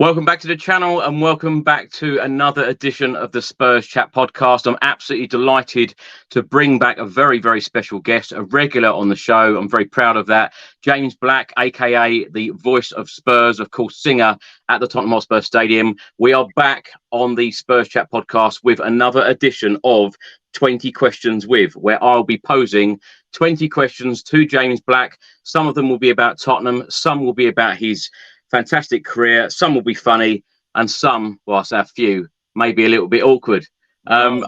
Welcome back to the channel and welcome back to another edition of the Spurs Chat podcast. I'm absolutely delighted to bring back a very, very special guest, a regular on the show. I'm very proud of that. James Black, aka the voice of Spurs, of course, singer at the Tottenham Hotspur Stadium. We are back on the Spurs Chat podcast with another edition of 20 Questions With, where I'll be posing 20 questions to James Black. Some of them will be about Tottenham, some will be about his fantastic career. Some will be funny, and some, well, I say a few, may be a little bit awkward. I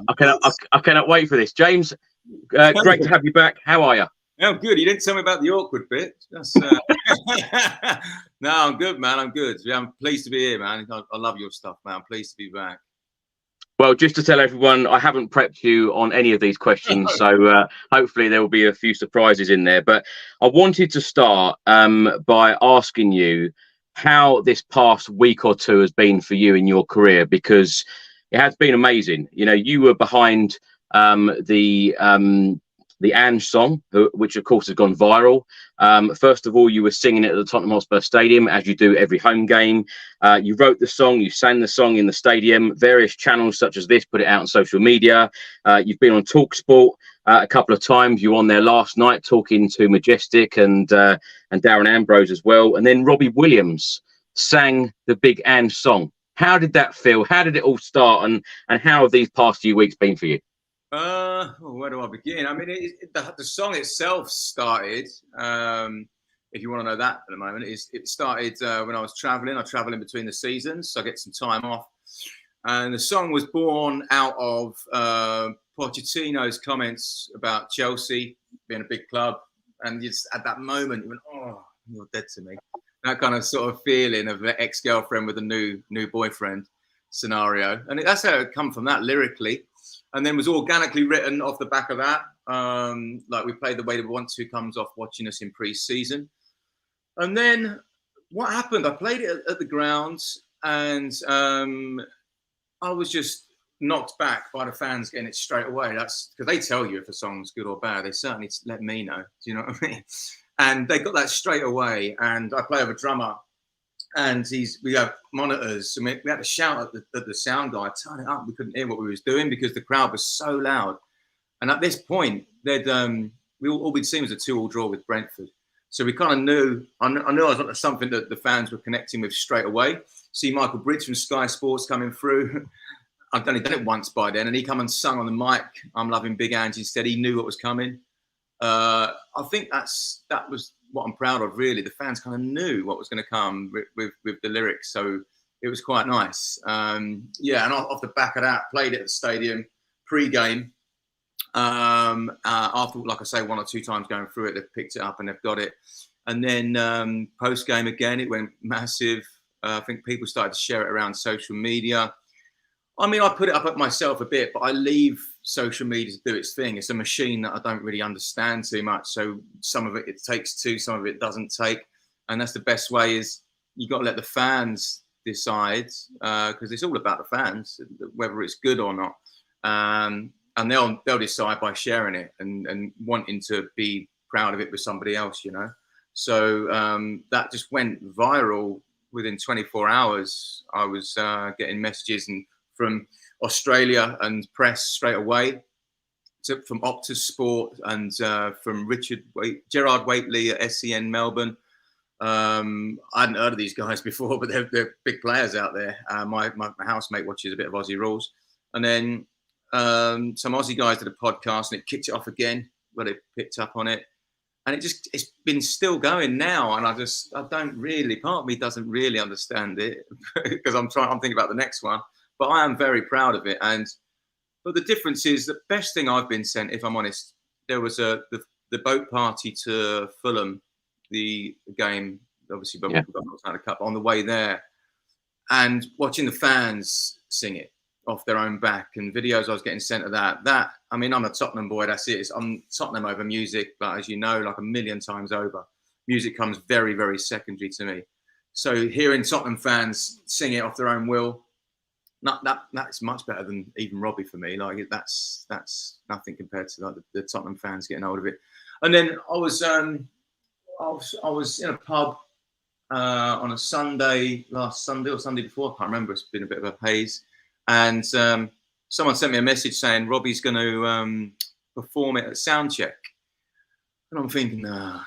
cannot wait for this. James, great to have you back. How are you? Oh, good. You didn't tell me about the awkward bit. That's, No, I'm good, man. I'm good. Yeah, I'm pleased to be here, man. I love your stuff, man. I'm pleased to be back. Well, just to tell everyone, I haven't prepped you on any of these questions, so hopefully there will be a few surprises in there. But I wanted to start by asking you how this past week or two has been for you in your career, because it has been amazing. You know, you were behind the Ange Song, which of course has gone viral. First of all, you were singing it at the Tottenham Hotspur Stadium, as you do every home game. You wrote the song, you sang the song in the stadium. Various channels such as this put it out on social media. You've been on TalkSport a couple of times. You were on there last night talking to Majestic and Darren Ambrose as well. And then Robbie Williams sang the Big Ange Song. How did that feel? How did it all start? And how have these past few weeks been for you? Where do I begin? I mean, the song itself started, if you want to know that at the moment, it started when I was traveling. I travel in between the seasons, so I get some time off. And the song was born out of Pochettino's comments about Chelsea being a big club. And just at that moment, you went, oh, you're dead to me. That kind of sort of feeling of an ex-girlfriend with a new boyfriend scenario. And that's how it come from that lyrically. And then was organically written off the back of that. Like we played The Way That We Want To comes off watching us in pre-season. And then what happened? I played it at the grounds and I was just knocked back by the fans getting it straight away. That's because they tell you if a song's good or bad. They certainly let me know. Do you know what I mean? And they got that straight away. And I play with a drummer. And we have monitors, and we had to shout at the sound guy, turn it up. We couldn't hear what we was doing because the crowd was so loud. And at this point, all we'd seen was a 2-2 draw with Brentford. So we kind of knew, I knew I was onto something that the fans were connecting with straight away. See Michael Bridge from Sky Sports coming through. I'd only done it once by then, and he come and sung on the mic, I'm loving Big Ange instead. He knew what was coming. I think that was what I'm proud of, really. The fans kind of knew what was going to come with the lyrics, so it was quite nice. Yeah, and off the back of that, played it at the stadium pre-game. After, like I say, 1 or 2 times going through it, they've picked it up and they've got it. And then post-game again, it went massive. I think people started to share it around social media. I mean, I put it up at myself a bit, but I leave social media to do its thing. It's a machine that I don't really understand too much. So some of it takes to, some of it doesn't take. And that's the best way, is you got to let the fans decide, because it's all about the fans, whether it's good or not. And they'll decide by sharing it and wanting to be proud of it with somebody else, you know. So that just went viral within 24 hours. I was getting messages from Australia and press straight away, from Optus Sport and from Gerard Waitley at SEN Melbourne. I hadn't heard of these guys before, but they're big players out there. My housemate watches a bit of Aussie rules. And then some Aussie guys did a podcast and it kicked it off again, where they picked up on it. And it's been still going now. And I don't really, part of me doesn't really understand it because I'm thinking about the next one. But I am very proud of it. But the difference is, the best thing I've been sent, if I'm honest, there was the boat party to Fulham, the game, obviously, but we got knocked out of the cup on the way there, and watching the fans sing it off their own back, and videos I was getting sent of that. I mean, I'm a Tottenham boy. That's it. I'm Tottenham over music, but as you know, like a million times over, music comes very, very secondary to me. So hearing Tottenham fans sing it off their own will, that's much better than even Robbie for me. Like that's nothing compared to like the Tottenham fans getting hold of it. And then I was in a pub on a Sunday, last Sunday or Sunday before, I can't remember. It's been a bit of a haze. And someone sent me a message saying Robbie's going to perform it at Soundcheck. And I'm thinking, nah,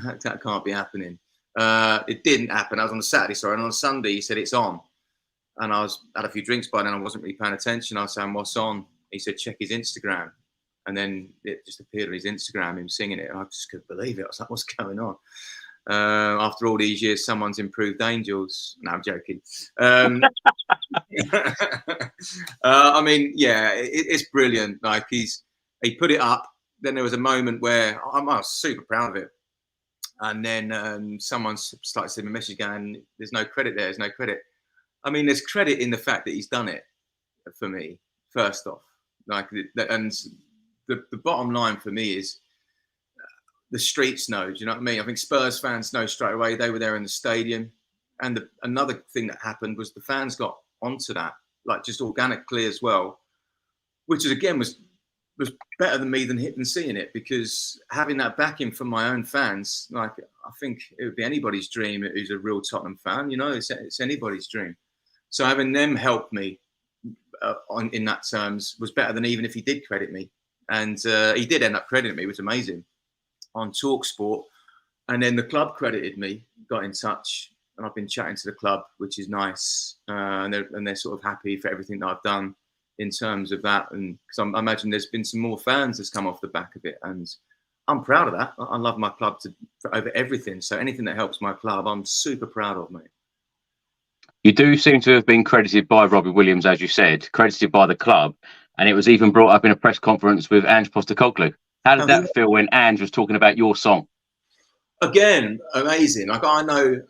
that can't be happening. It didn't happen. I was on a Saturday, sorry. And on a Sunday, he said it's on. And I had a few drinks by then. I wasn't really paying attention. I was saying, what's on? He said, check his Instagram. And then it just appeared on his Instagram, him singing it. And I just couldn't believe it. I was like, what's going on? After all these years, someone's improved angels. No, I'm joking. I mean, yeah, it's brilliant. Like he put it up. Then there was a moment where I was super proud of it. And then someone started sending me a message going, there's no credit there. There's no credit. I mean, there's credit in the fact that he's done it for me, first off. Like, and the bottom line for me is the streets know. Do you know what I mean? I think Spurs fans know straight away. They were there in the stadium. And another thing that happened was the fans got onto that, like just organically as well, which is, again, was better than me than seeing it, because having that backing from my own fans, like, I think it would be anybody's dream who's a real Tottenham fan, you know, it's anybody's dream. So having them help me in that terms was better than even if he did credit me. And he did end up crediting me, which was amazing, on TalkSport. And then the club credited me, got in touch, and I've been chatting to the club, which is nice. And they're sort of happy for everything that I've done in terms of that. And because I imagine there's been some more fans that's come off the back of it. And I'm proud of that. I love my club over everything. So anything that helps my club, I'm super proud of, mate. You do seem to have been credited by Robbie Williams, as you said, credited by the club, and it was even brought up in a press conference with Ange Postecoglou. How did that feel when Ange was talking about your song? Again, amazing. Like, I know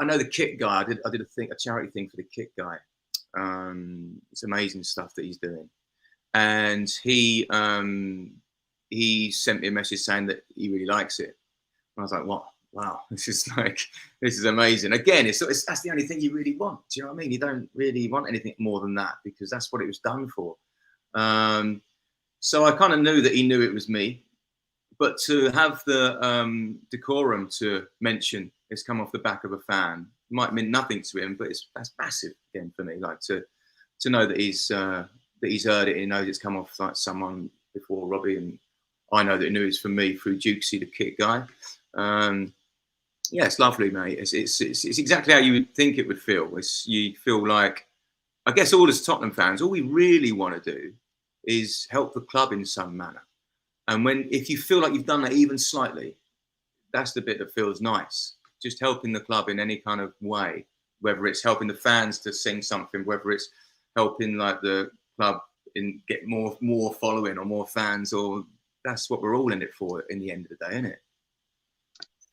the kit guy. I did a charity thing for the kit guy. It's amazing stuff that he's doing, and he sent me a message saying that he really likes it. And I was like, what? Wow, this is amazing. Again, that's the only thing you really want. Do you know what I mean? You don't really want anything more than that, because that's what it was done for. So I kind of knew that he knew it was me, but to have the decorum to mention it's come off the back of a fan might mean nothing to him, but that's massive again for me. Like to know that he's heard it, he knows it's come off like someone before Robbie, and I know that he knew it's from me through Dukesy, the kit guy. Yeah, it's lovely, mate. It's exactly how you would think it would feel. You feel like, I guess, all as Tottenham fans, all we really want to do is help the club in some manner. And if you feel like you've done that even slightly, that's the bit that feels nice. Just helping the club in any kind of way, whether it's helping the fans to sing something, whether it's helping like the club get more following or more fans, or that's what we're all in it for in the end of the day, isn't it?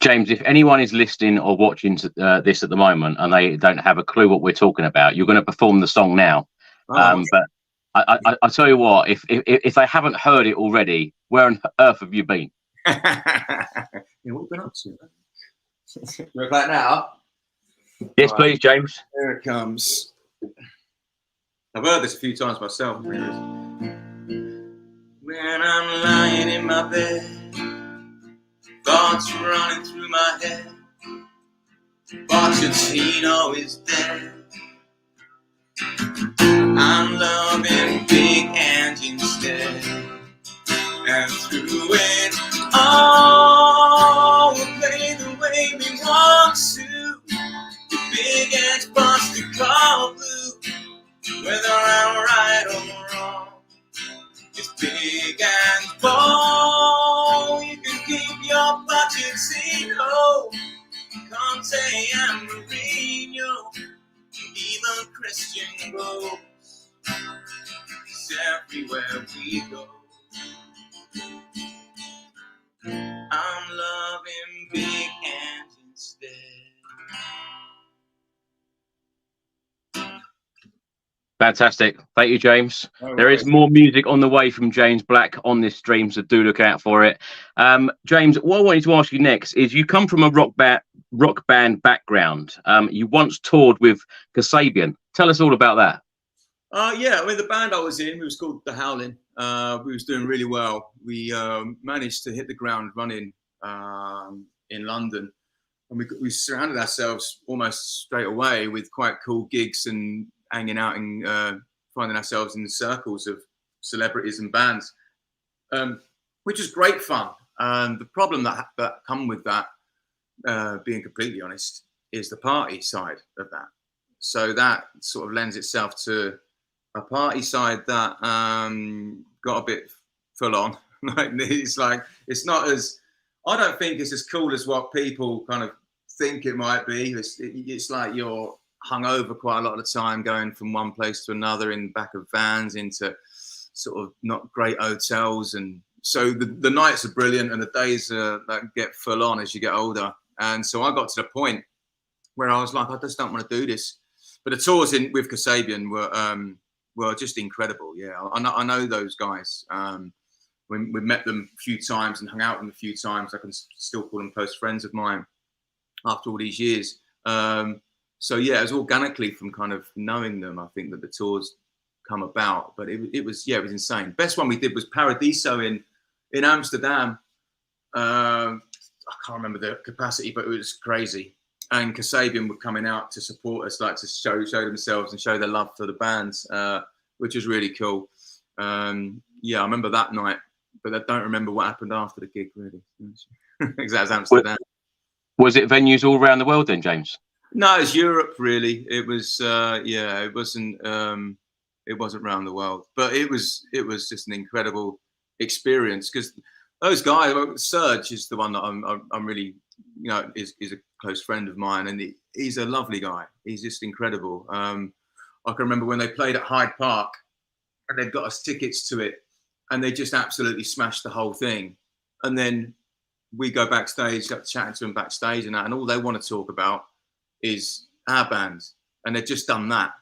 James, if anyone is listening or watching this at the moment and they don't have a clue what we're talking about, you're going to perform the song now. But I tell you what, if they haven't heard it already, where on earth have you been? Yeah, what have you been up to? Look like now. Yes, please, James. Here it comes. I've heard this a few times myself. When I'm lying in my bed, thoughts running through my head. Pochettino is dead. I'm loving Big Ange instead. And through it all, we'll play the way we want to. Big Ange Postecoglou, whether I'm right or wrong. It's Big Ange ball. You can keep your Pochettino, Conte and Mourinho, even Christian goes. It's everywhere we go. I'm loving Big Ange instead. Fantastic. Thank you, James. All there right. is more music on the way from James Black on this stream, so do look out for it. James, what I wanted to ask you next is, you come from a rock band background. You once toured with Kasabian. Tell us all about that. Yeah, I mean, the band I was in, it was called the Howlin. We was doing really well. We managed to hit the ground running in London. and we surrounded ourselves almost straight away with quite cool gigs and hanging out and finding ourselves in the circles of celebrities and bands, which is great fun. The problem that come with that, being completely honest, is the party side of that. So that sort of lends itself to a party side that got a bit full on. It's not as, I don't think it's as cool as what people kind of think it might be. It's like you're hungover quite a lot of the time, going from one place to another in the back of vans into sort of not great hotels, and so the nights are brilliant and the days that get full on as you get older. And so I got to the point where I was like, I just don't want to do this. But the tours with Kasabian were just incredible. Yeah, I know those guys. We met them a few times and hung out with them a few times. I can still call them close friends of mine after all these years. So yeah, it was organically from kind of knowing them, I think, that the tours come about. But it was insane. Best one we did was Paradiso in Amsterdam. I can't remember the capacity, but it was crazy. And Kasabian were coming out to support us, like to show themselves and show their love for the bands, which was really cool. Yeah, I remember that night, but I don't remember what happened after the gig, really. Because that was Amsterdam. Was it venues all around the world then, James? No, it's Europe, really. It was, it wasn't around the world, but it was just an incredible experience, because those guys, Serge is the one that I'm really, is a close friend of mine, and he's a lovely guy. He's just incredible. I can remember when they played at Hyde Park, and they'd got us tickets to it, and they just absolutely smashed the whole thing. And then we go backstage, got chatting to them backstage and that, and all they want to talk about is our band, and they'd just done that.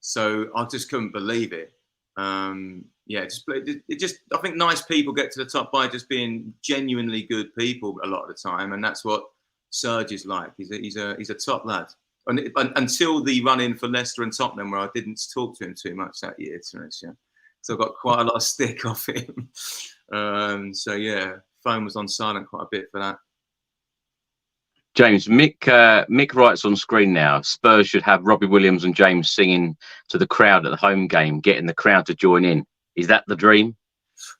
So I just couldn't believe it. I think nice people get to the top by just being genuinely good people a lot of the time, and that's what Serge is like. He's a top lad. And until the run-in for Leicester and Tottenham, where I didn't talk to him too much that year, so I got quite a lot of stick off him. So yeah, phone was on silent quite a bit for that. James, Mick writes on screen now, Spurs should have Robbie Williams and James singing to the crowd at the home game, getting the crowd to join in. Is that the dream?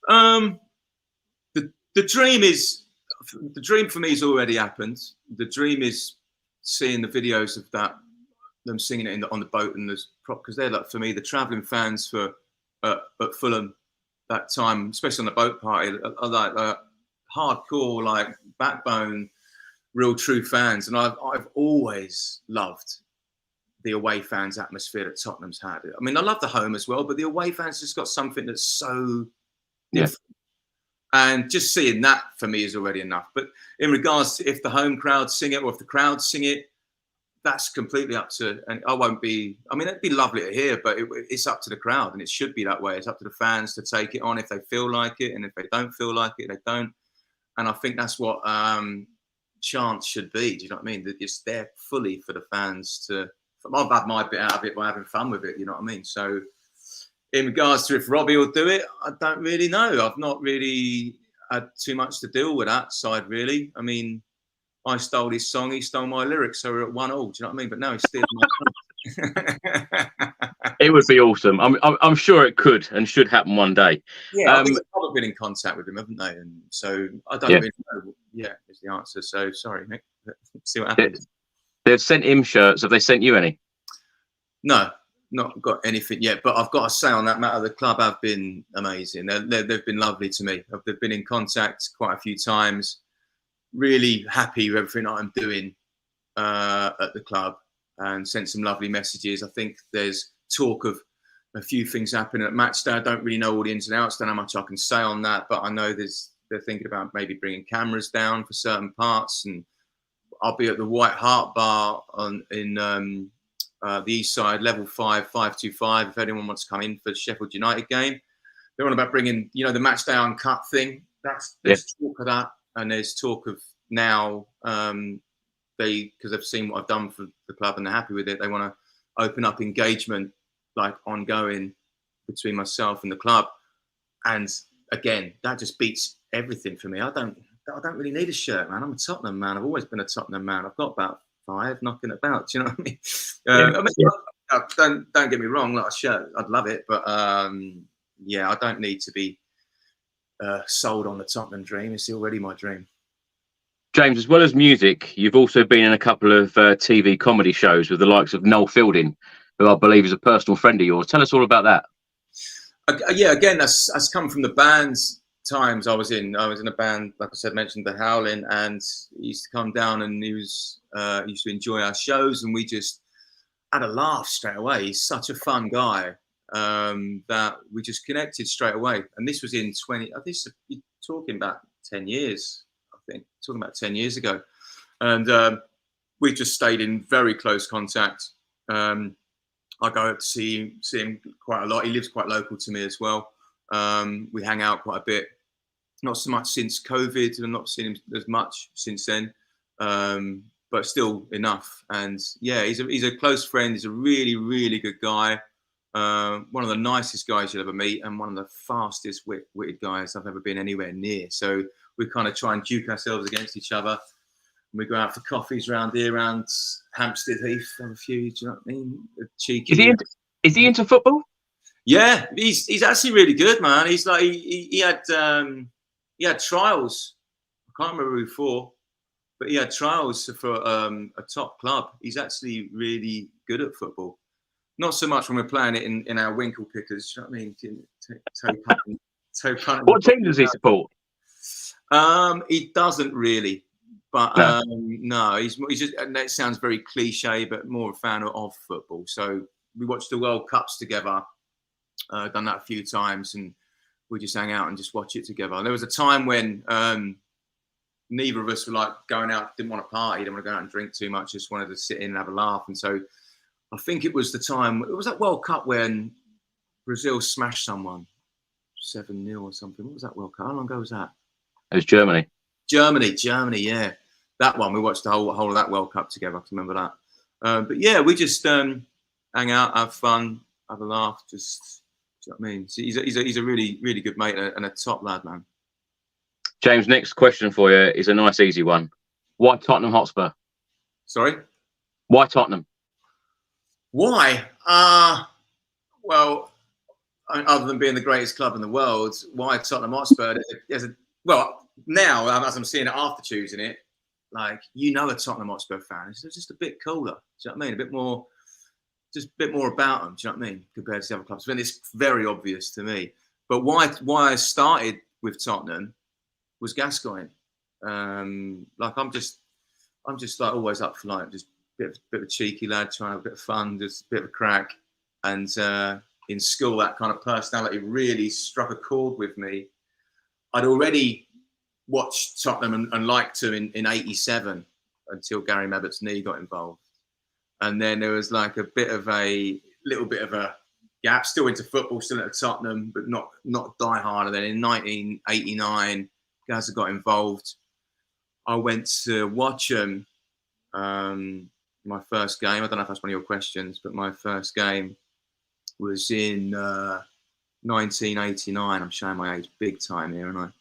The dream for me has already happened. The dream is seeing the videos of them singing it on the boat, and because they're, like, for me, the travelling fans at Fulham that time, especially on the boat party, are like hardcore, like backbone, real true fans. And I've always loved the away fans atmosphere that Tottenham's had. I mean, I love the home as well, but the away fans just got something that's so different. And just seeing that for me is already enough. But in regards to if the home crowd sing it or if the crowd sing it, that's completely up to, and it'd be lovely to hear, but it's up to the crowd, and it should be that way. It's up to the fans to take it on if they feel like it, and if they don't feel like it, they don't. And I think that's what chants should be. Do you know what I mean? That it's there fully for the fans to. I've had my bit out of it by having fun with it. You know what I mean? So, in regards to if Robbie will do it, I don't really know. I've not really had too much to deal with that side, really. I mean, I stole his song, he stole my lyrics, so we're at 1-1. Do you know what I mean? But no, he's stealing my song. It would be awesome. I'm sure it could and should happen one day. Yeah, I think they've probably been in contact with him, haven't they? And so I don't really know. Yeah, is the answer. So sorry, Nick. Let's see what happens. They've sent him shirts. Have they sent you any? No, not got anything yet. But I've got to say on that matter, the club have been amazing. They've been lovely to me. They've been in contact quite a few times. Really happy with everything I'm doing at the club, and sent some lovely messages. I think there's talk of a few things happening at match day. I don't really know all the ins and outs. Don't know how much I can say on that, but I know they're thinking about maybe bringing cameras down for certain parts, and I'll be at the White Hart Bar in the East Side, level 525. If anyone wants to come in for the Sheffield United game, they're on about bringing, the match day uncut thing. There's talk of that. And there's talk of now, because they've seen what I've done for the club and they're happy with it, they want to open up engagement, like ongoing, between myself and the club. And again, that just beats everything for me. I don't I don't really need a shirt, man. I'm a Tottenham man. I've always been a Tottenham man. I've got about 5 knocking about. Do you know what I mean? Don't get me wrong. Like a shirt, I'd love it, but yeah, I don't need to be sold on the Tottenham dream. It's already my dream. James, as well as music, you've also been in a couple of TV comedy shows with the likes of Noel Fielding, who I believe is a personal friend of yours. Tell us all about that. Yeah, again, that's come from the band's times I was in. I was in a band, like I said, mentioned the Howlin, and he used to come down and he used to enjoy our shows, and we just had a laugh straight away. He's such a fun guy that we just connected straight away. And this was in 20, I think you're talking about 10 years, I think, talking about 10 years ago. And we just stayed in very close contact. I go up to see him quite a lot. He lives quite local to me as well. We hang out quite a bit. Not so much since COVID, and not seen him as much since then, but still enough. And yeah, he's a close friend. He's a really, really good guy. One of the nicest guys you'll ever meet, and one of the fastest witted guys I've ever been anywhere near. So we kind of try and duke ourselves against each other. We go out for coffees around here, around Hampstead Heath. Have a few. Do you know what I mean? Cheeky. Is he into football? Yeah, he's actually really good, man. He's like he had trials. I can't remember who for, but he had trials for a top club. He's actually really good at football. Not so much when we're playing it in our winkle kickers. Do you know what I mean? Toe punting. What team does he support? He doesn't really, but no, he's just. And that sounds very cliche, but more a fan of football. So we watched the World Cups together. Done that a few times, and we just hang out and just watch it together. There was a time when neither of us were like going out, didn't want to party, didn't want to go out and drink too much, just wanted to sit in and have a laugh. And so I think it was the time, it was that World Cup when Brazil smashed someone 7-0 or something. What was that World Cup? How long ago was that? It was Germany. Germany, yeah. That one, we watched the whole of that World Cup together. I can remember that. But yeah, we just hang out, have fun, have a laugh, just... You know what I mean? So he's a really, really good mate and a top lad, man. James, next question for you is a nice, easy one. Why Tottenham Hotspur? Sorry? Why Tottenham? Why? Well, other than being the greatest club in the world, why Tottenham Hotspur? Well, now, as I'm seeing it after choosing it, like, a Tottenham Hotspur fan, it's just a bit cooler. Do you know what I mean? A bit more... Just a bit more about them, do you know what I mean, compared to the other clubs. I mean, it's very obvious to me. But why I started with Tottenham was Gascoigne. Like I'm just like always up for like just a bit of a cheeky lad, trying to have a bit of fun, just a bit of a crack. And in school, that kind of personality really struck a chord with me. I'd already watched Tottenham and liked him in '87 until Gary Mabbutt's knee got involved. And then there was like a little bit of a gap, still into football, still at Tottenham, but not die hard. And then in 1989, Gaza got involved. I went to watch him. My first game, I don't know if that's one of your questions, but my first game was in 1989. I'm showing my age big time here, aren't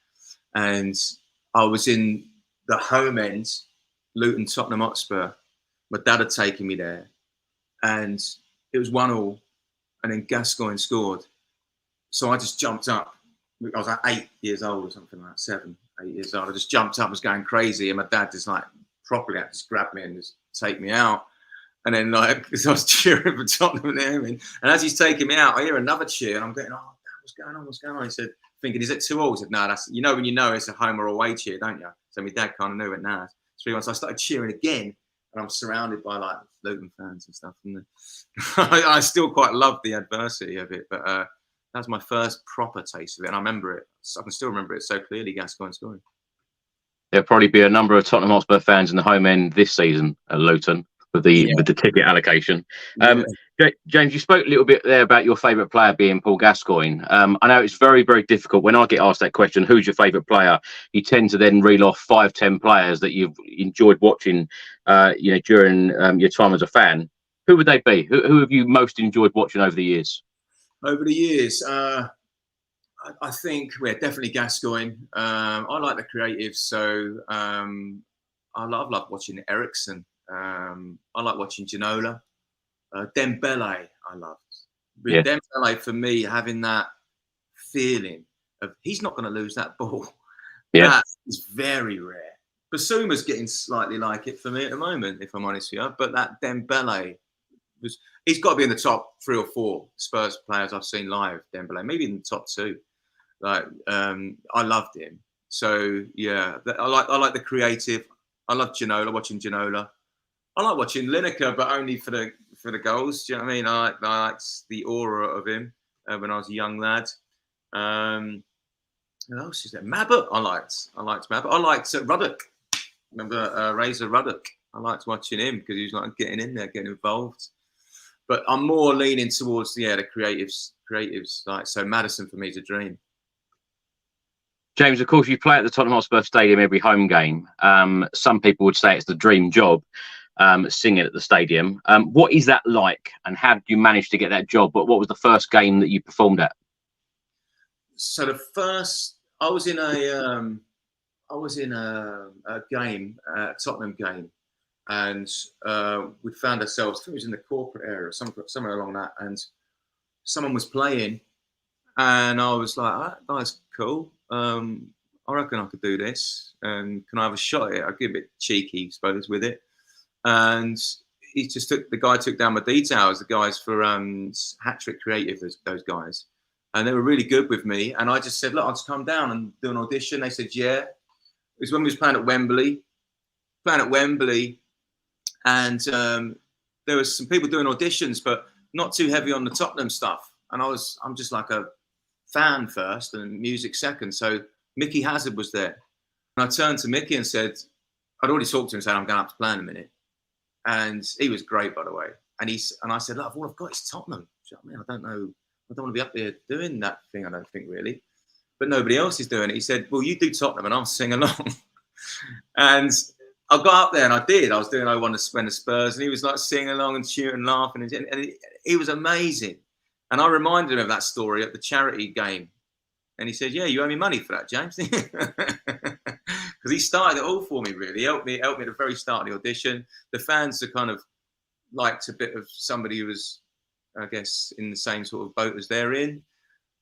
I? And I was in the home end, Luton Tottenham Hotspur. My dad had taken me there, and it was 1-1, and then Gascoigne scored. So I just jumped up. I was like 8 years old or something like that, 7, 8 years old. I just jumped up, was going crazy, and my dad just like properly had to just grab me and just take me out. And then like, because I was cheering for Tottenham and as he's taking me out, I hear another cheer, and I'm going, "Oh, Dad, what's going on?" He said, thinking, "Is it 2-2?" He said, "No, that's when you know it's a home or away cheer, don't you?" So my dad kind of knew it now. 3-1. So I started cheering again. And I'm surrounded by like Luton fans and stuff. And I still quite love the adversity of it, but that's my first proper taste of it. And I remember it. I can still remember it so clearly, Gascoigne scoring. There'll probably be a number of Tottenham Hotspur fans in the home end this season at Luton with the ticket allocation. James, you spoke a little bit there about your favourite player being Paul Gascoigne. I know it's very, very difficult. When I get asked that question, who's your favourite player? You tend to then reel off 5-10 players that you've enjoyed watching, during your time as a fan. Who would they be? Who have you most enjoyed watching over the years? Over the years, I think we're definitely Gascoigne. I like the creatives, so I love watching Ericsson. I like watching Ginola. Dembele, I loved. With Dembele, for me, having that feeling of he's not going to lose that ball. Yeah. That is very rare. Basuma's getting slightly like it for me at the moment, if I'm honest with you. But that Dembele he's got to be in the top 3 or 4 Spurs players I've seen live. Dembele, maybe in the top 2. Like, I loved him. So yeah, I like the creative. I love Ginola, watching Ginola. I like watching Lineker, but only for the goals. Do you know what I mean? I liked the aura of him when I was a young lad. Who else is there? Mabbutt. I liked Mabbutt. I liked Ruddock. Remember Razor Ruddock? I liked watching him because he was like getting in there, getting involved. But I'm more leaning towards the creatives. Like, so Maddison for me is a dream. James, of course, you play at the Tottenham Hotspur Stadium every home game. Some people would say it's the dream job, singing at the stadium. What is that like, and how did you manage to get that job? But what was the first game that you performed at? So the first, I was in a game, a Tottenham game, and we found ourselves, I think it was in the corporate area, somewhere along that, and someone was playing, and I was like, oh, that's cool. I reckon I could do this, and can I have a shot at it? I'd get a bit cheeky, I suppose, with it. And the guy took down my details, the guys for Hat-Trick Creative, those guys. And they were really good with me. And I just said, look, I'll just come down and do an audition. They said, yeah. It was when we was playing at Wembley. And there was some people doing auditions, but not too heavy on the Tottenham stuff. And I'm just like a fan first and music second. So Mickey Hazard was there. And I turned to Mickey and said, I'd already talked to him and said, I'm going to have to play in a minute. And he was great, by the way. And I said, look, all I've got is Tottenham. Do you know what I mean? I don't know. I don't want to be up there doing that thing, I don't think, really. But nobody else is doing it. He said, well, you do Tottenham and I'll sing along. And I got up there and I did. I was doing I Want to Spend the Spurs. And he was like singing along and cheering and laughing. And he was amazing. And I reminded him of that story at the charity game. And he said, yeah, you owe me money for that, James. Because he started it all for me, really. He helped me at the very start of the audition. The fans are kind of liked a bit of somebody who was, I guess, in the same sort of boat as they're in.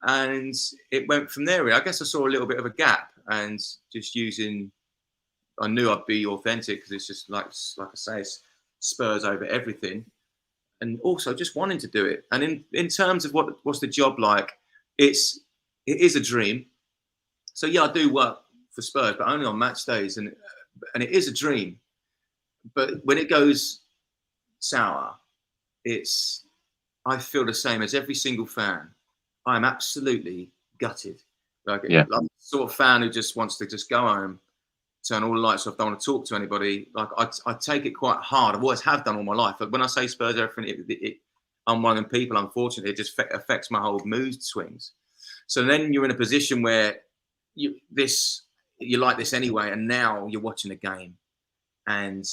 And it went from there. I guess I saw a little bit of a gap, and just I knew I'd be authentic because it's just like I say, it's Spurs over everything. And also just wanting to do it. And in terms of what's the job like, it is a dream. So yeah, I do work for Spurs, but only on match days. And it is a dream. But when it goes sour, I feel the same as every single fan. I'm absolutely gutted. Like I'm the sort of fan who just wants to just go home, turn all the lights off, don't want to talk to anybody. Like I take it quite hard. I've always have done all my life. But when I say Spurs, everything, I'm one of them people, unfortunately, it just affects my whole mood swings. So then you're in a position where you like this anyway, and now you're watching a game, and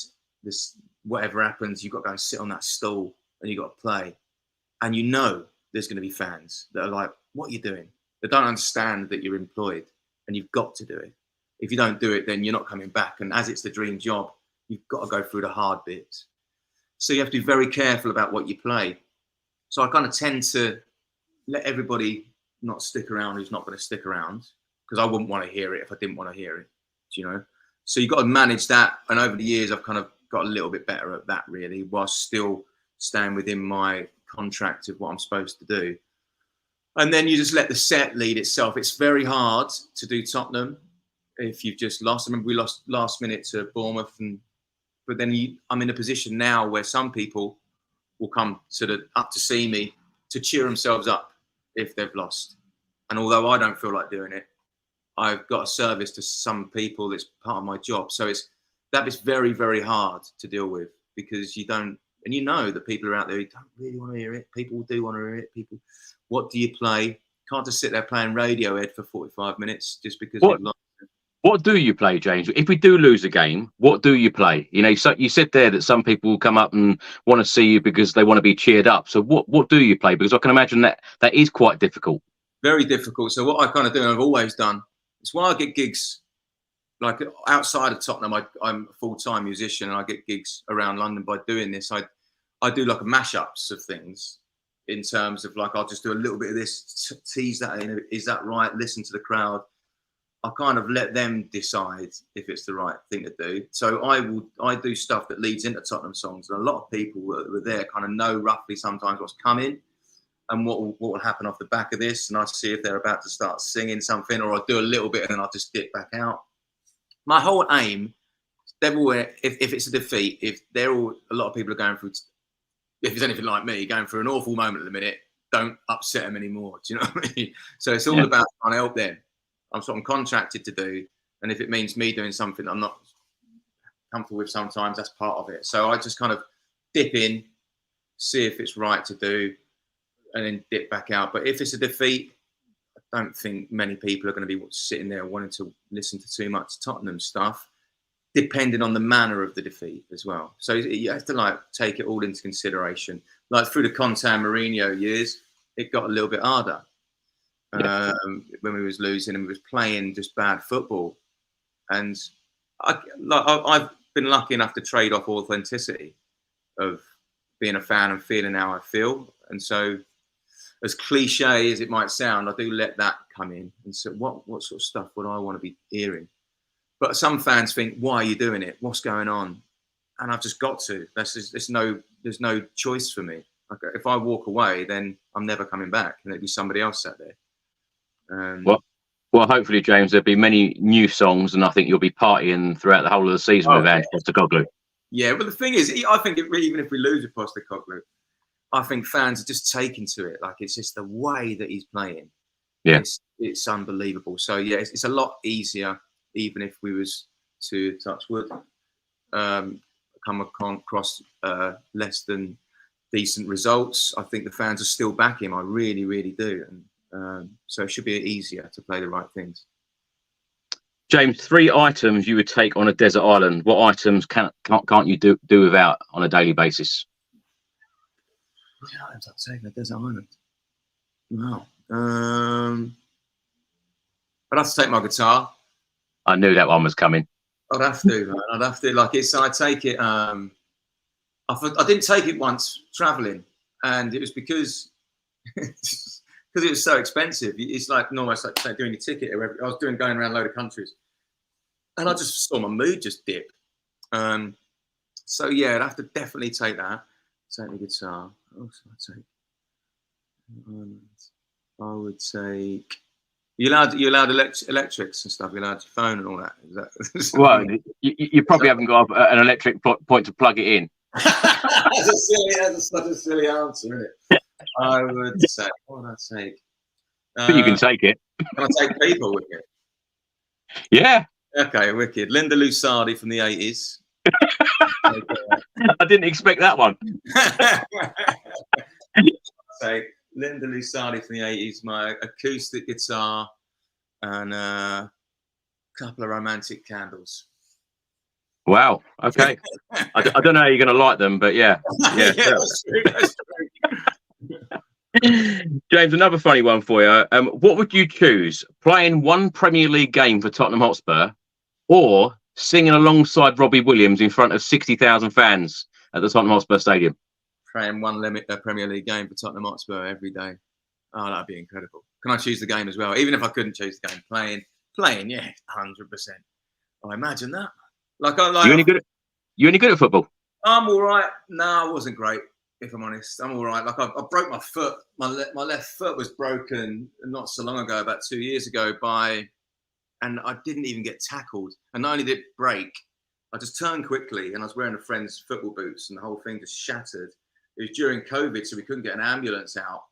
this whatever happens, you've got to go and sit on that stool and you've got to play. And you know there's going to be fans that are like, what are you doing? They don't understand that you're employed and you've got to do it. If you don't do it, then you're not coming back. And as it's the dream job, you've got to go through the hard bits. So you have to be very careful about what you play. So I kind of tend to let everybody not stick around who's not going to stick around, because I wouldn't want to hear it if I didn't want to hear it, you know? So you've got to manage that. And over the years, I've kind of got a little bit better at that, really, whilst still staying within my contract of what I'm supposed to do. And then you just let the set lead itself. It's very hard to do Tottenham if you've just lost. I remember we lost last minute to Bournemouth, but then I'm in a position now where some people will come up to see me to cheer themselves up if they've lost. And although I don't feel like doing it, I've got a service to some people that's part of my job. So it's very, very hard to deal with, because you don't, and you know that people are out there who don't really want to hear it. People do want to hear it. People, what do you play? Can't just sit there playing Radiohead for 45 minutes just because you've lost. What do you play, James? If we do lose a game, what do you play? You know, so you said there that some people will come up and want to see you because they want to be cheered up. So what do you play? Because I can imagine that is quite difficult. Very difficult. So what I kind of do, and I've always done, is when I get gigs, like outside of Tottenham, I'm a full-time musician, and I get gigs around London. By doing this, I do like a mashups of things, in terms of like, I'll just do a little bit of this, tease that in. Is that right? Listen to the crowd. I kind of let them decide if it's the right thing to do. So I do stuff that leads into Tottenham songs, and a lot of people were there kind of know roughly sometimes what's coming and what will happen off the back of this. And I see if they're about to start singing something, or I'll do a little bit and then I'll just dip back out. My whole aim, if it's a defeat, if they're all, a lot of people are going through, if it's anything like me, going through an awful moment at the minute, don't upset them anymore. Do you know what I mean? So it's all about trying to help them. I'm contracted to do, and if it means me doing something I'm not comfortable with sometimes, that's part of it. So I just kind of dip in, see if it's right to do, and then dip back out. But if it's a defeat, I don't think many people are going to be sitting there wanting to listen to too much Tottenham stuff, depending on the manner of the defeat as well. So you have to like take it all into consideration. Like through the Conte and Mourinho years, it got a little bit harder. When we was losing and we was playing just bad football. And I've been lucky enough to trade off authenticity of being a fan and feeling how I feel. And so, as cliche as it might sound, I do let that come in. And so what sort of stuff would I want to be hearing? But some fans think, why are you doing it? What's going on? And I've just got to. There's no choice for me. Like, if I walk away, then I'm never coming back, and it'd be somebody else sat there. Well, hopefully, James, there'll be many new songs, and I think you'll be partying throughout the whole of the season with Ange Postecoglou. Yeah, but the thing is, I think even if we lose with Postecoglou, I think fans are just taken to it. Like, it's just the way that he's playing. Yeah, it's unbelievable. So yeah, it's a lot easier, even if we was to touch wood, come across less than decent results. I think the fans are still back him. I really, really do. And so it should be easier to play the right things. James, 3 items you would take on a desert island. What items can't you do without on a daily basis? What items I'd take on a desert island? Wow. I'd have to take my guitar. I knew that one was coming. I'd have to, man. I'd have to. Like, I take it. I didn't take it once traveling, and it was because it was so expensive. It's like almost like doing your ticket. I was going around a load of countries, and I just saw my mood just dip. So yeah, I'd have to definitely take that. Take the guitar. What else would I take? I would take. You allowed electrics and stuff. You allowed your phone and all that. Well, you probably haven't got an electric point to plug it in. That's such a silly answer, isn't it? I would say, what would I take? But you can take it. Can I take people with it? Yeah. Okay, wicked. Linda Lusardi from the 80s. I didn't expect that one. Say Linda Lusardi from the 80s, my acoustic guitar, and a couple of romantic candles. Wow. Okay. I don't know how you're going to like them, but yeah. Yeah, that's true. That's true. James, another funny one for you. What would you choose? Playing one Premier League game for Tottenham Hotspur, or singing alongside Robbie Williams in front of 60,000 fans at the Tottenham Hotspur Stadium? Playing one Premier League game for Tottenham Hotspur every day. Oh, that'd be incredible. Can I choose the game as well? Even if I couldn't choose the game, playing, yeah, 100%. I imagine that. You any good at football? I'm all right. No, I wasn't great, if I'm honest. I'm all right. Like, I broke my foot. My left foot was broken not so long ago, about 2 years ago, and I didn't even get tackled. And not only did it break, I just turned quickly, and I was wearing a friend's football boots, and the whole thing just shattered. It was during COVID, so we couldn't get an ambulance out.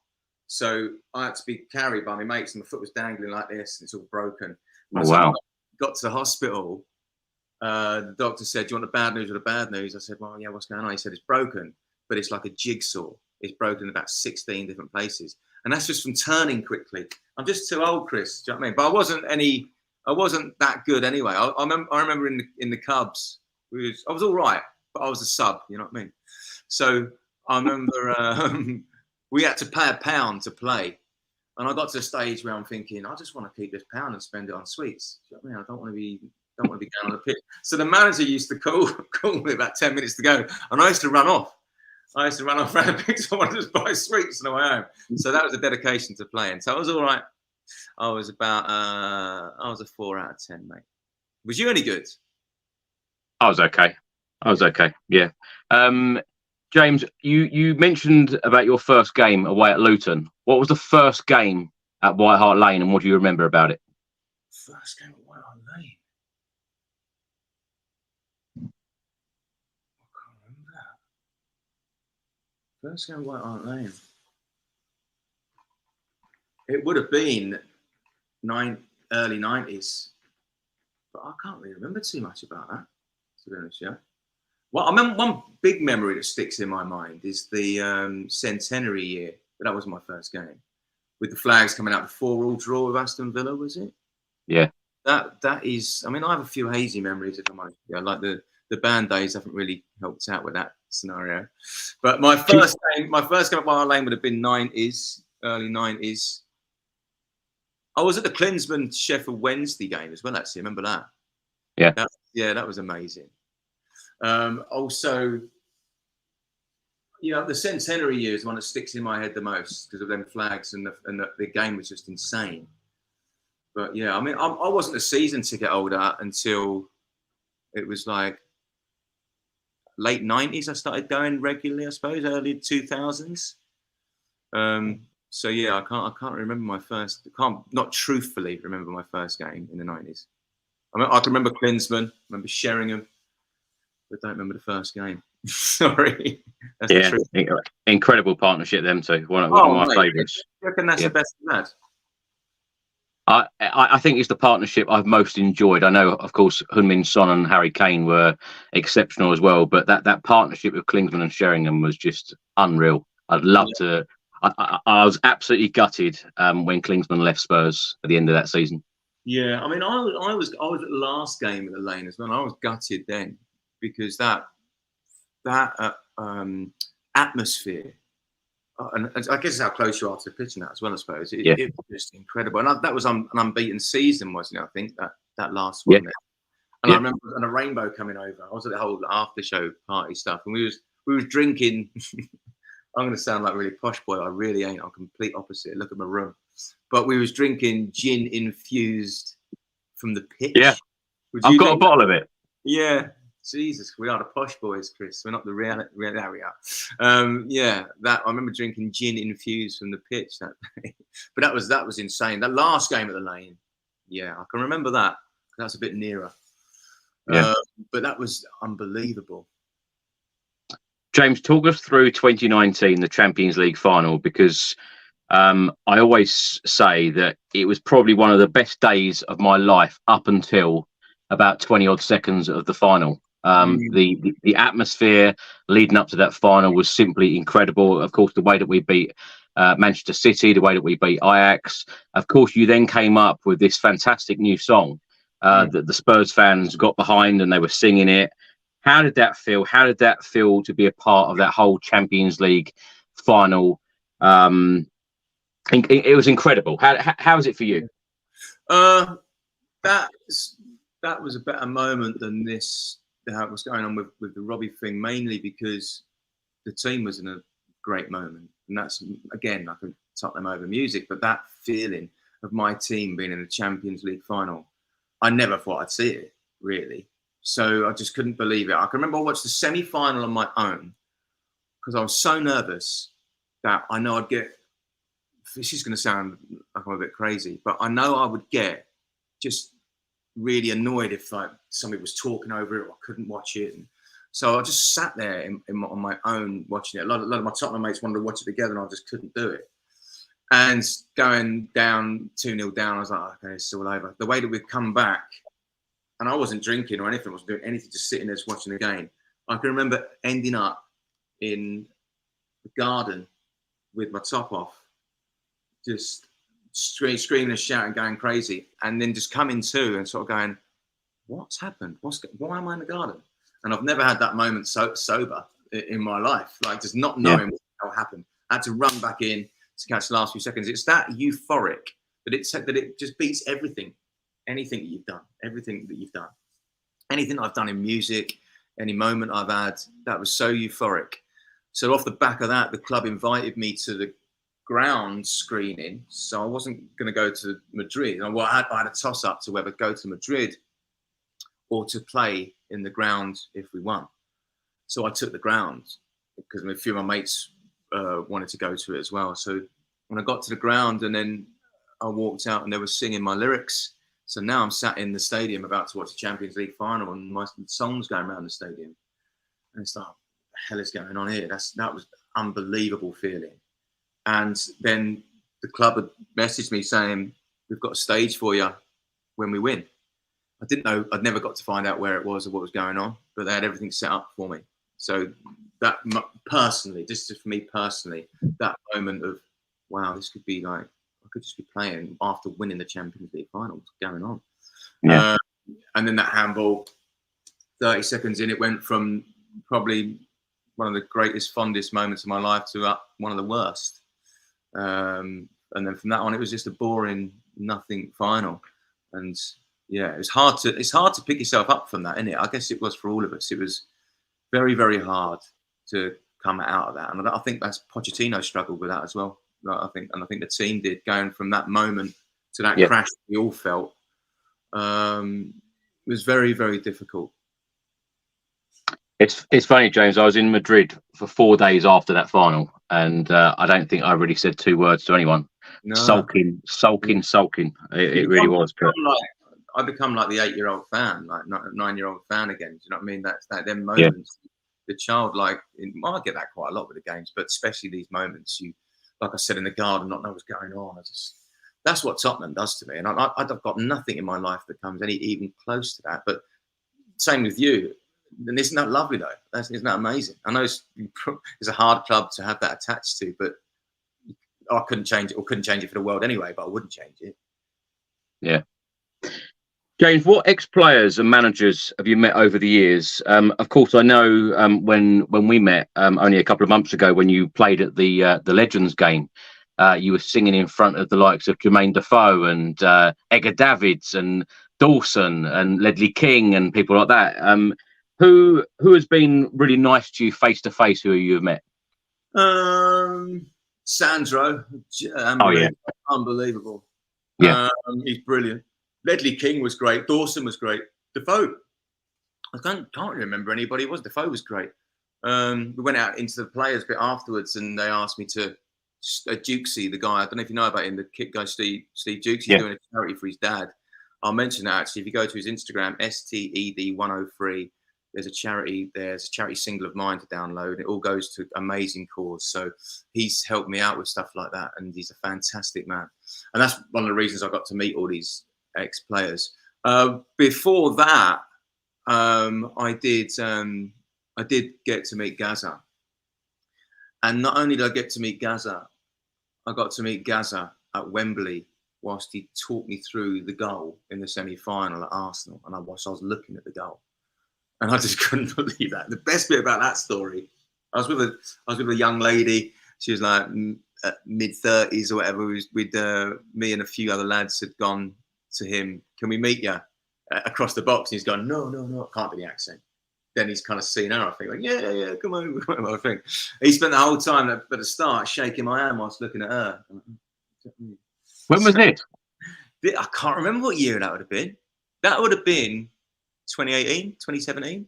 So I had to be carried by my mates, and my foot was dangling like this, and it's all broken. Oh, wow. I got to the hospital. The doctor said, "Do you want the bad news or the bad news?" I said, "Well, yeah, what's going on?" He said, "It's broken, but it's like a jigsaw. It's broken in about 16 different places." And that's just from turning quickly. I'm just too old, Chris. Do you know what I mean? But I wasn't that good anyway. I remember in the Cubs, I was all right, but I was a sub, you know what I mean? So I remember we had to pay £1 to play. And I got to a stage where I'm thinking, I just want to keep this pound and spend it on sweets. Do you know what I mean? I don't want to be down on the pitch. So the manager used to call me about 10 minutes to go, and I used to run off. Around the pitch. I wanted to just buy sweets on the way home. So that was a dedication to playing. So I was all right. I was a 4 out of 10, mate. Was you any good? I was okay. Yeah. James, you mentioned about your first game away at Luton. What was the first game at White Hart Lane, and what do you remember about it? First game at White Hart Lane. I can't remember that. First game at White Hart Lane. It would have been early 90s, but I can't really remember too much about that, to be honest. Yeah. Well, I remember one big memory that sticks in my mind is the centenary year. But that was my first game, with the flags coming out. The 4-4 draw with Aston Villa, was it? Yeah. That is. I mean, I have a few hazy memories, if I'm honest. Yeah, like the band days haven't really helped out with that scenario. But my first game at White Hart Lane would have been early 90s. I was at the Klinsmann Sheffield Wednesday game as well, actually. Remember that? Yeah. That was amazing. Also, the centenary year is one that sticks in my head the most because of them flags and the game was just insane. But yeah, I mean, I wasn't a season ticket holder until it was like late 90s. I started going regularly, I suppose, early 2000s. So yeah, I can't remember my first. Not truthfully remember my first game in the 90s. I can remember Klinsmann, remember Sheringham. But don't remember the first game. Sorry. That's the truth. Incredible partnership, them two. One of my favourites. I reckon that's the best of that. I think it's the partnership I've most enjoyed. I know, of course, Heung-min Son and Harry Kane were exceptional as well, but that partnership with Klinsmann and Sheringham was just unreal. I'd love to. I was absolutely gutted when Klinsmann left Spurs at the end of that season. Yeah, I mean, I was at the last game of the Lane as well. I was gutted then. Because that atmosphere, and I guess it's how close you are to the pitch and that as well, I suppose. It was just incredible. And that was an unbeaten season, wasn't it? I think that last one. Yeah. And I remember a rainbow coming over. I was at the whole after show party stuff, and we was drinking. I'm going to sound like a really posh boy. I really ain't. I'm complete opposite. Look at my room. But we was drinking gin infused from the pitch. Yeah, I've got a bottle of it. Yeah. Jesus, we are the posh boys, Chris. We're not the real area. That I remember drinking gin infused from the pitch that day. But that was insane. That last game at the Lane, yeah, I can remember that. That's a bit nearer. Yeah. But that was unbelievable. James, talk us through 2019, the Champions League final, because I always say that it was probably one of the best days of my life up until about 20 odd seconds of the final. The atmosphere leading up to that final was simply incredible. Of course, the way that we beat Manchester City, the way that we beat Ajax. Of course, you then came up with this fantastic new song that the Spurs fans got behind and they were singing it. How did that feel? How did that feel to be a part of that whole Champions League final? It was incredible. How was it for you? That was a better moment than this. How it was going on with the Robbie thing, mainly because the team was in a great moment, and that's again I could Tottenham over music, but that feeling of my team being in the Champions League final, I never thought I'd see it really. So I just couldn't believe it. I can remember I watched the semi-final on my own because I was so nervous that I know I'd get. This is going to sound like I'm a bit crazy, but I know I would get just really annoyed if like somebody was talking over it or I couldn't watch it. And so I just sat there on my own watching it. A lot of my Tottenham mates wanted to watch it together and I just couldn't do it. And going down 2-0 down, I was like, okay, it's all over. The way that we'd come back, and I wasn't drinking or anything, I wasn't doing anything, just sitting there just watching the game. I can remember ending up in the garden with my top off, just screaming and shouting, going crazy, and then just coming to and sort of going, what's happened? Why am I in the garden? And I've never had that moment so sober in my life, like just not knowing what happened. I had to run back in, to catch the last few seconds. It's that euphoric that it just beats everything, anything that you've done, anything I've done in music, any moment I've had. That was so euphoric. So off the back of that, the club invited me to the ground screening. So I wasn't going to go to Madrid. I had a toss up to whether go to Madrid or to play in the ground if we won. So I took the ground because a few of my mates wanted to go to it as well. So when I got to the ground and then I walked out and they were singing my lyrics. So now I'm sat in the stadium about to watch the Champions League final and my song's going around the stadium. And it's like, what the hell is going on here? That was unbelievable feeling. And then the club had messaged me saying, we've got a stage for you when we win. I didn't know, I'd never got to find out where it was or what was going on, but they had everything set up for me. So that personally, just for me personally, that moment of, wow, this could be like, I could just be playing after winning the Champions League final. What's going on? Yeah. And then that handball, 30 seconds in, it went from probably one of the greatest, fondest moments of my life to one of the worst. And then from that on, it was just a boring, nothing final. And yeah, it's hard to pick yourself up from that, isn't it? I guess it was for all of us. It was very, very hard to come out of that. And I think that's Pochettino struggled with that as well. I think the team did, going from that moment to that crash we all felt. It was very, very difficult. It's funny, James. I was in Madrid for 4 days after that final, and I don't think I really said 2 words to anyone. No. Sulking. It really was. I become like the 8-year-old fan, like 9-year-old fan again. Do you know what I mean? That's that. Them moments, the childlike. I get that quite a lot with the games, but especially these moments, you, like I said, in the garden, not know what's going on. That's what Tottenham does to me, and I've got nothing in my life that comes even close to that. But same with you. And isn't that lovely though? Isn't that amazing? I know it's a hard club to have that attached to, but I couldn't change it, or couldn't change it for the world anyway. But I wouldn't change it. Yeah. James, what ex-players and managers have you met over the years? Of course, I know when we met only a couple of months ago, when you played at the Legends game, you were singing in front of the likes of Jermaine Defoe and Edgar Davids and Dawson and Ledley King and people like that. Who has been really nice to you face to face? Who you have met? Sandro, unbelievable. Yeah, he's brilliant. Ledley King was great. Dawson was great. Defoe, I can't remember anybody. Defoe was great. We went out into the players bit afterwards, and they asked me to Dukesy, the guy. I don't know if you know about him. The kit guy, Steve Dukes. He's doing a charity for his dad. I'll mention that actually. If you go to his Instagram, STED103. There's a charity single of mine to download. It all goes to amazing cause. So he's helped me out with stuff like that, and he's a fantastic man. And that's one of the reasons I got to meet all these ex-players. Before that, I did get to meet Gaza. And not only did I get to meet Gaza, I got to meet Gaza at Wembley whilst he talked me through the goal in the semi-final at Arsenal. And I was looking at the goal. And I just couldn't believe that. The best bit about that story, I was with a young lady. She was like mid-30s or whatever. Me and a few other lads had gone to him. Can we meet you across the box? And he's gone, no, I can't do the accent. Then he's kind of seen her. I think like, yeah, come on. I think he spent the whole time at the start shaking my hand whilst looking at her. When was this? I can't remember what year that would have been. That would have been 2018, 2017.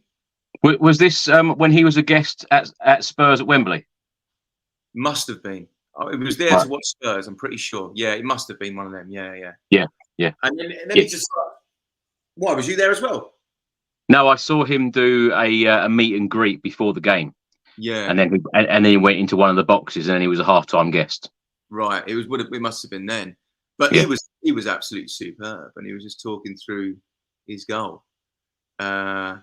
Was this when he was a guest at Spurs at Wembley? Must have been. It was there to watch Spurs, I'm pretty sure. Yeah, it must have been one of them. Yeah. And then he just what, was you there as well? No, I saw him do a meet and greet before the game. Yeah. And then he went into one of the boxes, and then he was a halftime guest. Right. It must have been then. But he was absolutely superb, and he was just talking through his goal. And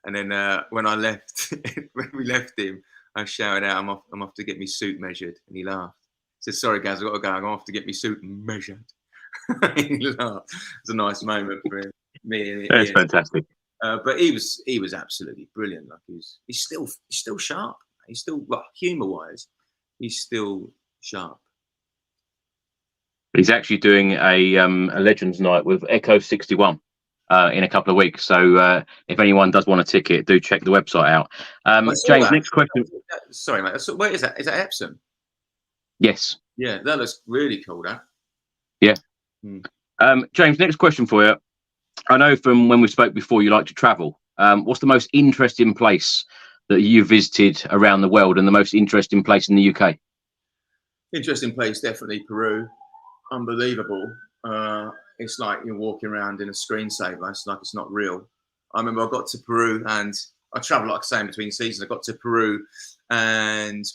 then when we left him, I shouted out, I'm off to get me suit measured. And he laughed. He said, sorry guys, I've got to go. I'm off to get me suit measured. He laughed. It's a nice moment for him. That's fantastic. But he was absolutely brilliant. Like he's still sharp. He's still, humour wise, he's still sharp. He's actually doing a Legends Night with Echo 61 in a couple of weeks. So if anyone does want a ticket, do check the website out. James, next question. Sorry, mate. Where is that? Is that Epsom? Yes. Yeah, that looks really cool, that. Yeah. James, next question for you. I know from when we spoke before, you like to travel. What's the most interesting place that you visited around the world, and the most interesting place in the UK? Interesting place, definitely Peru. Unbelievable. It's like you're walking around in a screensaver. It's like it's not real. I remember I got to Peru, and I travel, like I say, in between seasons. I got to Peru, and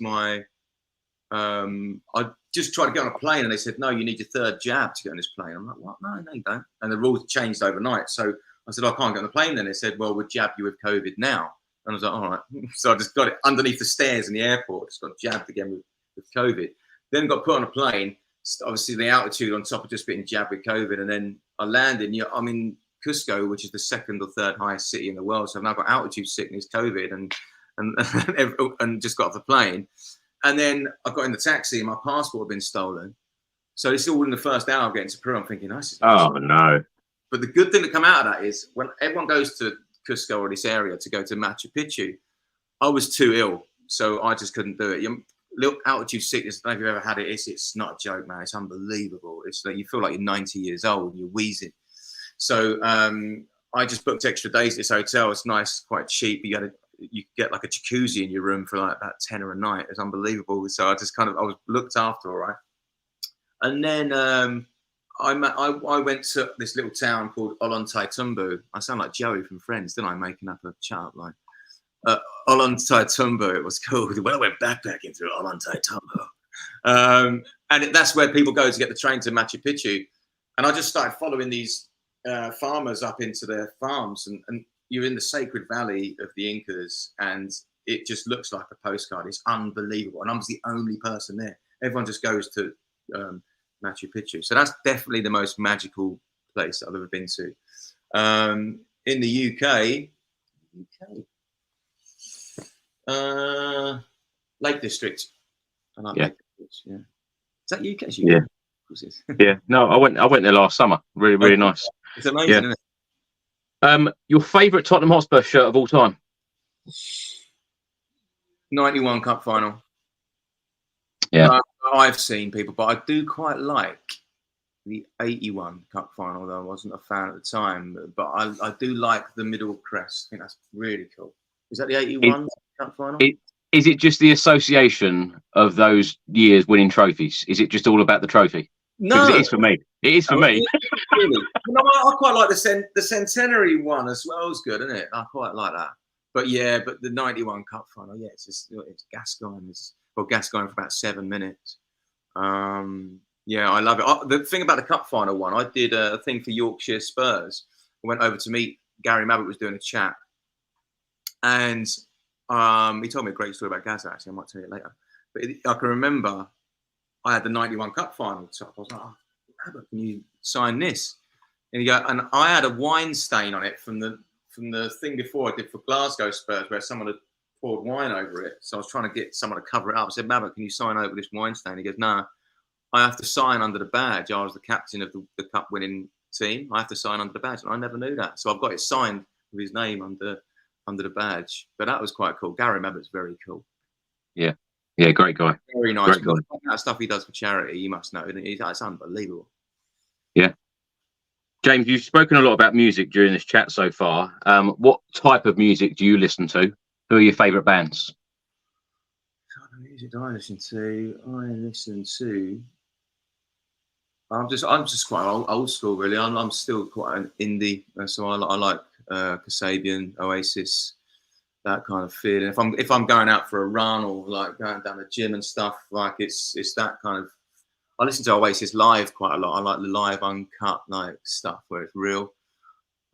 I just tried to get on a plane, and they said, no, you need your third jab to get on this plane. I'm like, what? No, you don't. And the rules changed overnight. So I said, I can't get on the plane then. They said, well, we'll jab you with COVID now. And I was like, all right. So I just got it underneath the stairs in the airport. Just got jabbed again with COVID. Then got put on a plane. Obviously, the altitude on top of just being jabbed with COVID. And then I landed. I'm in Cusco, which is the second or third highest city in the world. So I've now got altitude sickness, COVID, and just got off the plane. And then I got in the taxi and my passport had been stolen. So it's all in the first hour of getting to Peru. I'm thinking, nice. Oh, no. But the good thing that come out of that is when everyone goes to Cusco or this area to go to Machu Picchu, I was too ill. So I just couldn't do it. Little altitude sickness, I don't know if you've ever had it. It's not a joke, man. It's unbelievable. It's like you feel like you're 90 years old and you're wheezing. So I just booked extra days at this hotel. It's nice, quite cheap. You get like a jacuzzi in your room for like about 10 a night. It's unbelievable. So I just I was looked after, all right. And then I went to this little town called Ollantaytambo. I sound like Joey from Friends, didn't I? Making up a chart line. Ollantaytambo, it was called. When I went backpacking through Ollantaytambo. And that's where people go to get the train to Machu Picchu. And I just started following these farmers up into their farms, and you're in the sacred valley of the Incas, and it just looks like a postcard. It's unbelievable. And I was the only person there. Everyone just goes to Machu Picchu. So that's definitely the most magical place I've ever been to. In the UK, Lake District. I like Lake District, yeah. Is that UK? Yeah. Yeah. No, I went there last summer. Really, really nice. It's amazing, isn't it? Your favourite Tottenham Hotspur shirt of all time? 91 Cup final. Yeah. I've seen people, but I do quite like the 81 Cup final, though I wasn't a fan at the time. But I do like the middle crest. I think that's really cool. Is that the 81 Cup final? Is it just the association of those years winning trophies? Is it just all about the trophy? No. Because it is for me. It is for me. Really? I quite like the centenary one as well. It's good, isn't it? I quite like that. But the 91 Cup final, it's Gascoigne. Gascoigne for about 7 minutes. I love it. The thing about the Cup final one, I did a thing for Yorkshire Spurs. I went over to meet Gary Mabbott, was doing a chat, and he told me a great story about Gaz. Actually, I might tell you later. But I can remember I had the 91 Cup final top. I was like, Mabbott, can you sign this? And I had a wine stain on it from the thing before I did for Glasgow Spurs, where someone had poured wine over it. So I was trying to get someone to cover it up. I said, Mabbott, can you sign over this wine stain? He goes, no, I have to sign under the badge. I was the captain of the cup winning team. I have to sign under the badge. And I never knew that. So I've got it signed with his name under the badge. But that was quite cool. Gary Mabbott's very cool. Yeah. Yeah, great guy. Very nice. Great guy. That stuff he does for charity, you must know. It's unbelievable. Yeah. James, you've spoken a lot about music during this chat so far. What type of music do you listen to? Who are your favourite bands? What type of music do I listen to? I'm just quite old school, really. I'm still quite an indie, so I like Kasabian, Oasis, that kind of feeling. If I'm going out for a run or like going down the gym and stuff, like it's that kind of. I listen to Oasis live quite a lot. I like the live uncut like stuff where it's real.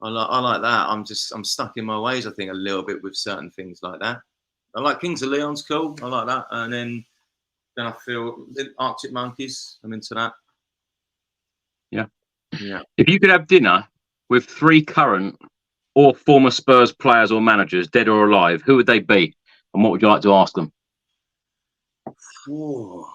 I like that. I'm stuck in my ways, I think, a little bit with certain things like that. I like Kings of Leon's cool. I like that. And then I feel Arctic Monkeys. I'm into that. Yeah. Yeah. If you could have dinner with 3 current or former Spurs players or managers, dead or alive, who would they be? And what would you like to ask them? Whoa.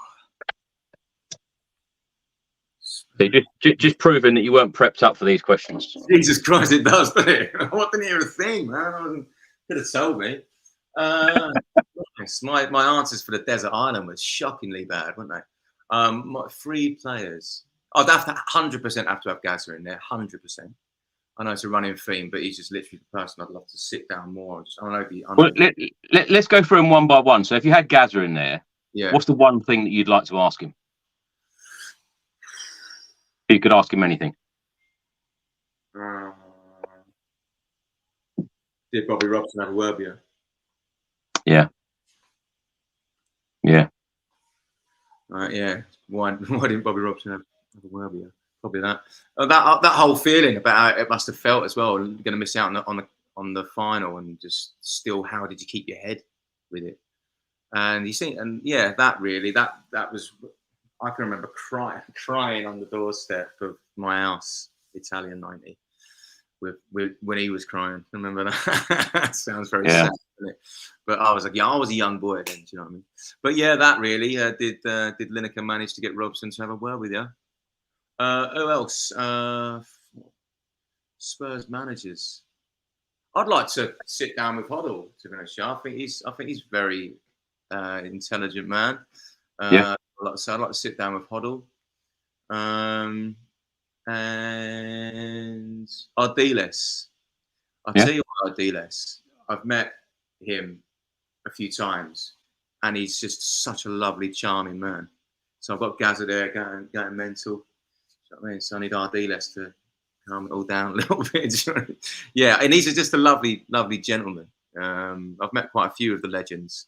So just proving that you weren't prepped up for these questions. Jesus Christ, it does, doesn't it? I didn't hear a thing, man. Could have told me. My answers for the desert island were shockingly bad, weren't they? My 3 players. I'd have to 100% have to have Gazza in there, 100%. I know it's a running theme, but he's just literally the person I'd love to sit down more. Let's go through them one by one. So if you had Gazza in there, what's the one thing that you'd like to ask him? You could ask him anything. Did Bobby Robson have a word with you? Yeah. Yeah. Yeah. Why didn't Bobby Robson have a word with you? Probably that. That whole feeling about how it must have felt as well. Going to miss out on the final, and just still, how did you keep your head with it? And you see, and yeah, that was. I can remember crying on the doorstep of my house, Italian 90, when he was crying. I remember that. That sounds very sad, doesn't it? But I was a young boy then. Do you know what I mean? But yeah, that really did Lineker manage to get Robson to have a word with you? Who else? Spurs managers. I'd like to sit down with Hoddle, to be honest. I think he's very intelligent man. I'd like to sit down with Hoddle. And Ardiles. I'll tell you what, Ardiles. I've met him a few times, and he's just such a lovely, charming man. So I've got Gazza there going mental. I mean, so I need Ardiles to calm it all down a little bit. Yeah, and he's just a lovely, lovely gentleman. I've met quite a few of the legends,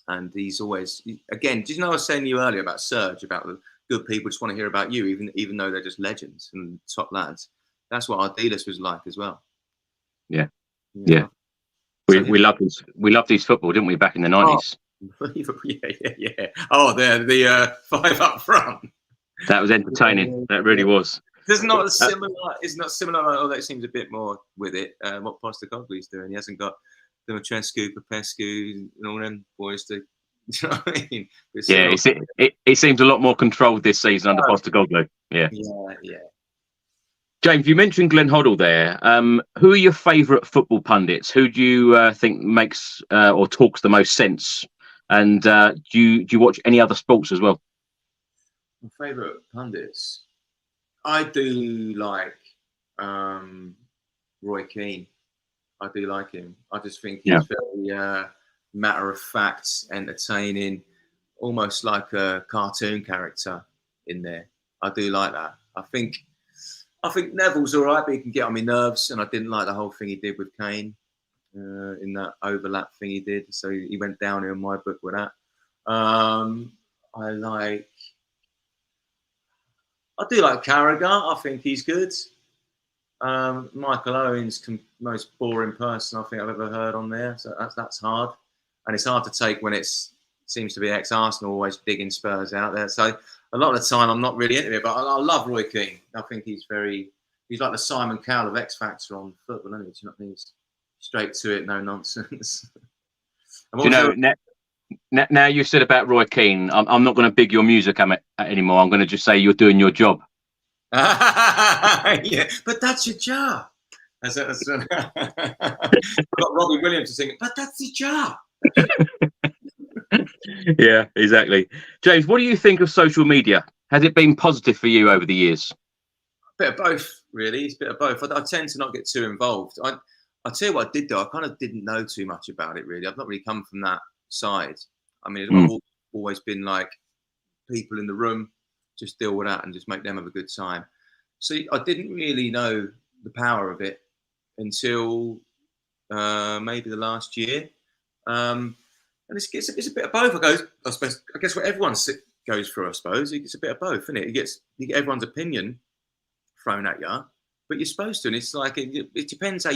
and he's always, again, did you know I was saying to you earlier about Serge, about the good people just want to hear about you, even though they're just legends and top lads. That's what Ardiles was like as well. Yeah. Yeah. We loved his football, didn't we, back in the 90s? Yeah. Oh, the 5 up front. That was entertaining. That really was. It's not similar. Although it seems a bit more with it. What Postecoglou's doing, he hasn't got Dimitrescu, Popescu, and all them boys to. You know what I mean? It seems a lot more controlled this season under Postecoglou. Yeah. James, you mentioned Glenn Hoddle there. Who are your favourite football pundits? Who do you think makes or talks the most sense? And do you watch any other sports as well? My favourite pundits, I do like Roy Keane. I do like him. I just think he's very matter of fact, entertaining, almost like a cartoon character in there. I do like that. I think Neville's all right, but he can get on my nerves, and I didn't like the whole thing he did with Kane in that overlap thing he did. So he went down in my book with that. I do like Carragher. I think he's good. Michael Owen's most boring person I think I've ever heard on there. So that's hard. And it's hard to take when it seems to be ex-Arsenal always digging Spurs out there. So a lot of the time I'm not really into it, but I love Roy Keane. I think he's like the Simon Cowell of X Factor on football, isn't he? You know what I mean? He's straight to it, no nonsense. You know, now you said about Roy Keane, I'm not going to big your music anymore. I'm going to just say you're doing your job. Yeah, but that's your job. I've got Robbie Williams to sing, but that's your job. Yeah, exactly. James, what do you think of social media? Has it been positive for you over the years? A bit of both, really. It's a bit of both. I tend to not get too involved. I'll tell you what I did, though. I kind of didn't know too much about it, really. I've not really come from that side. I mean, I've always been like people in the room, just deal with that and just make them have a good time. So I didn't really know the power of it until maybe the last year. And it's a bit of both. I guess what everyone goes through, I suppose. It's a bit of both, isn't it? You get everyone's opinion thrown at you, but you're supposed to. And it's like, it depends how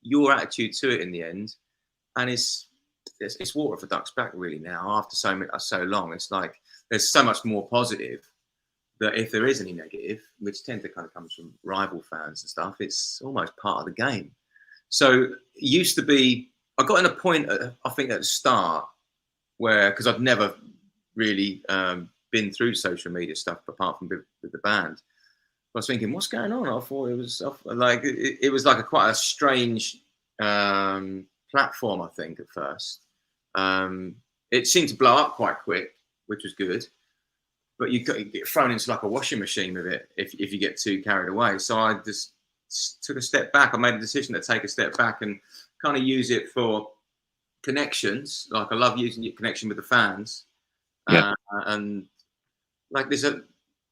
your attitude to it in the end. And it's water for ducks back, really, now. After so long, it's like there's so much more positive that if there is any negative, which tend to kind of comes from rival fans and stuff, it's almost part of the game. So it used to be, I got in a point, I think at the start, where, because I'd never really been through social media stuff apart from with the band. I was thinking, what's going on? I thought it was like it was like quite a strange platform. I think at first, it seemed to blow up quite quick, which was good. But you get thrown into like a washing machine with it if you get too carried away. So I just took a step back. I made a decision to take a step back and kind of use it for connections. Like I love using your connection with the fans. Yeah. And like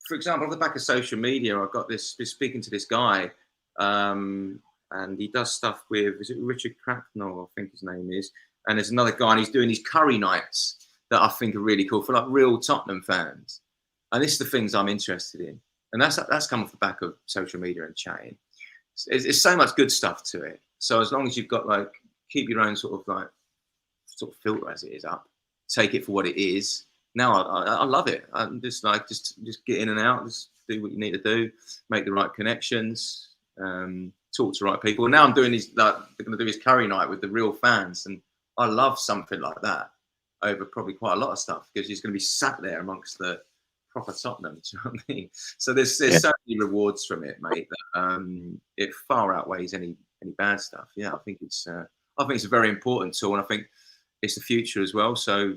for example, on the back of social media, I've got this speaking to this guy, and he does stuff with, is it Richard Cracknell, I think his name is, and there's another guy, and he's doing these curry nights that I think are really cool for like real Tottenham fans, and this is the things I'm interested in, and that's come off the back of social media and chatting. It's so much good stuff to it. So as long as you've got like keep your own sort of filter as it is up, take it for what it is. Now I love it. I'm just like just get in and out, just do what you need to do, make the right connections, talk to the right people. And now I'm doing these, like they're going to do his curry night with the real fans, and I love something like that over probably quite a lot of stuff because he's going to be sat there amongst the proper Tottenham. Do you know what I mean? So there's so many rewards from it, mate. That it far outweighs any bad stuff. Yeah, I think it's a very important tool, and I think it's the future as well. So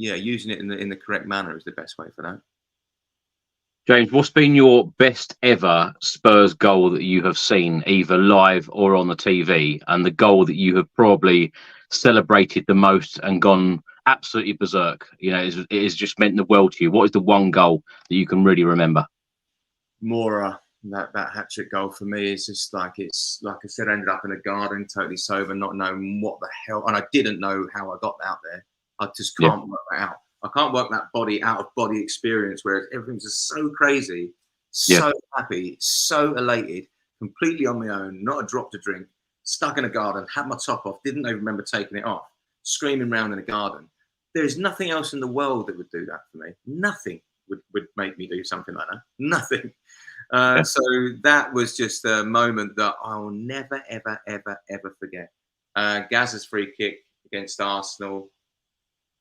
yeah, using it in the correct manner is the best way for that. James, what's been your best ever Spurs goal that you have seen, either live or on the TV, and the goal that you have probably celebrated the most and gone absolutely berserk? You know, it has just meant the world to you. What is the one goal that you can really remember? Mora, that hat-trick goal for me is just like, it's like I said, I ended up in a garden, totally sober, not knowing what the hell, and I didn't know how I got out there. I just can't work that out. I can't work that out of body experience where everything's just so crazy, so happy, so elated, completely on my own, not a drop to drink, stuck in a garden, had my top off, didn't even remember taking it off, screaming around in a garden. There's nothing else in the world that would do that for me. Nothing would make me do something like that. Nothing. So that was just a moment that I'll never, ever, ever, ever forget. Gazza's free kick against Arsenal.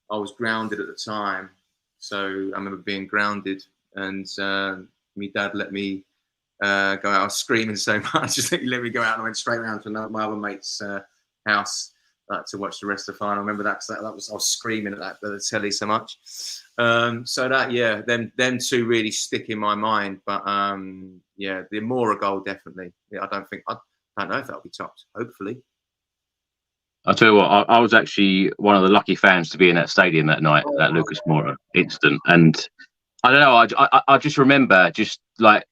I was grounded at the time, so I remember being grounded, and my dad let me go out. I was screaming so much, just he let me go out, and I went straight round to my other mate's house to watch the rest of the final. I remember that because I was screaming at the telly so much. So that them two really stick in my mind. But the Mora goal definitely. Yeah, I don't know if that'll be topped. Hopefully. I'll tell you what, I was actually one of the lucky fans to be in that stadium that night, that Lucas Moura incident. And I don't know, I just remember just like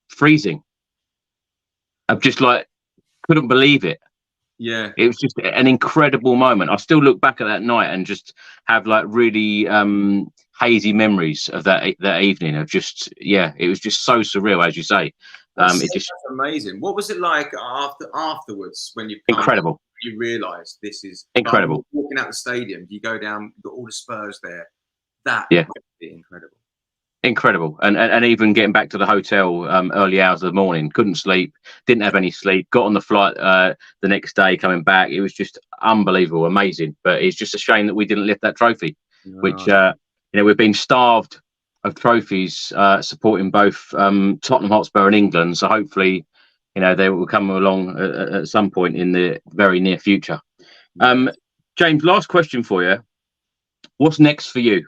freezing. I just like couldn't believe it. Yeah. It was just an incredible moment. I still look back at that night and just have like really hazy memories of that evening of just, it was just so surreal, as you say. That's amazing. What was it like afterwards when you incredible. You realise this is incredible. Walking out the stadium, you go down, you've got all the Spurs there. That would be incredible. Incredible. And even getting back to the hotel early hours of the morning, couldn't sleep, didn't have any sleep, got on the flight the next day coming back. It was just unbelievable, amazing. But it's just a shame that we didn't lift that trophy, which, we've been starved of trophies supporting both Tottenham Hotspur and England. So hopefully, they will come along at some point in the very near future. James, last question for you. What's next for you?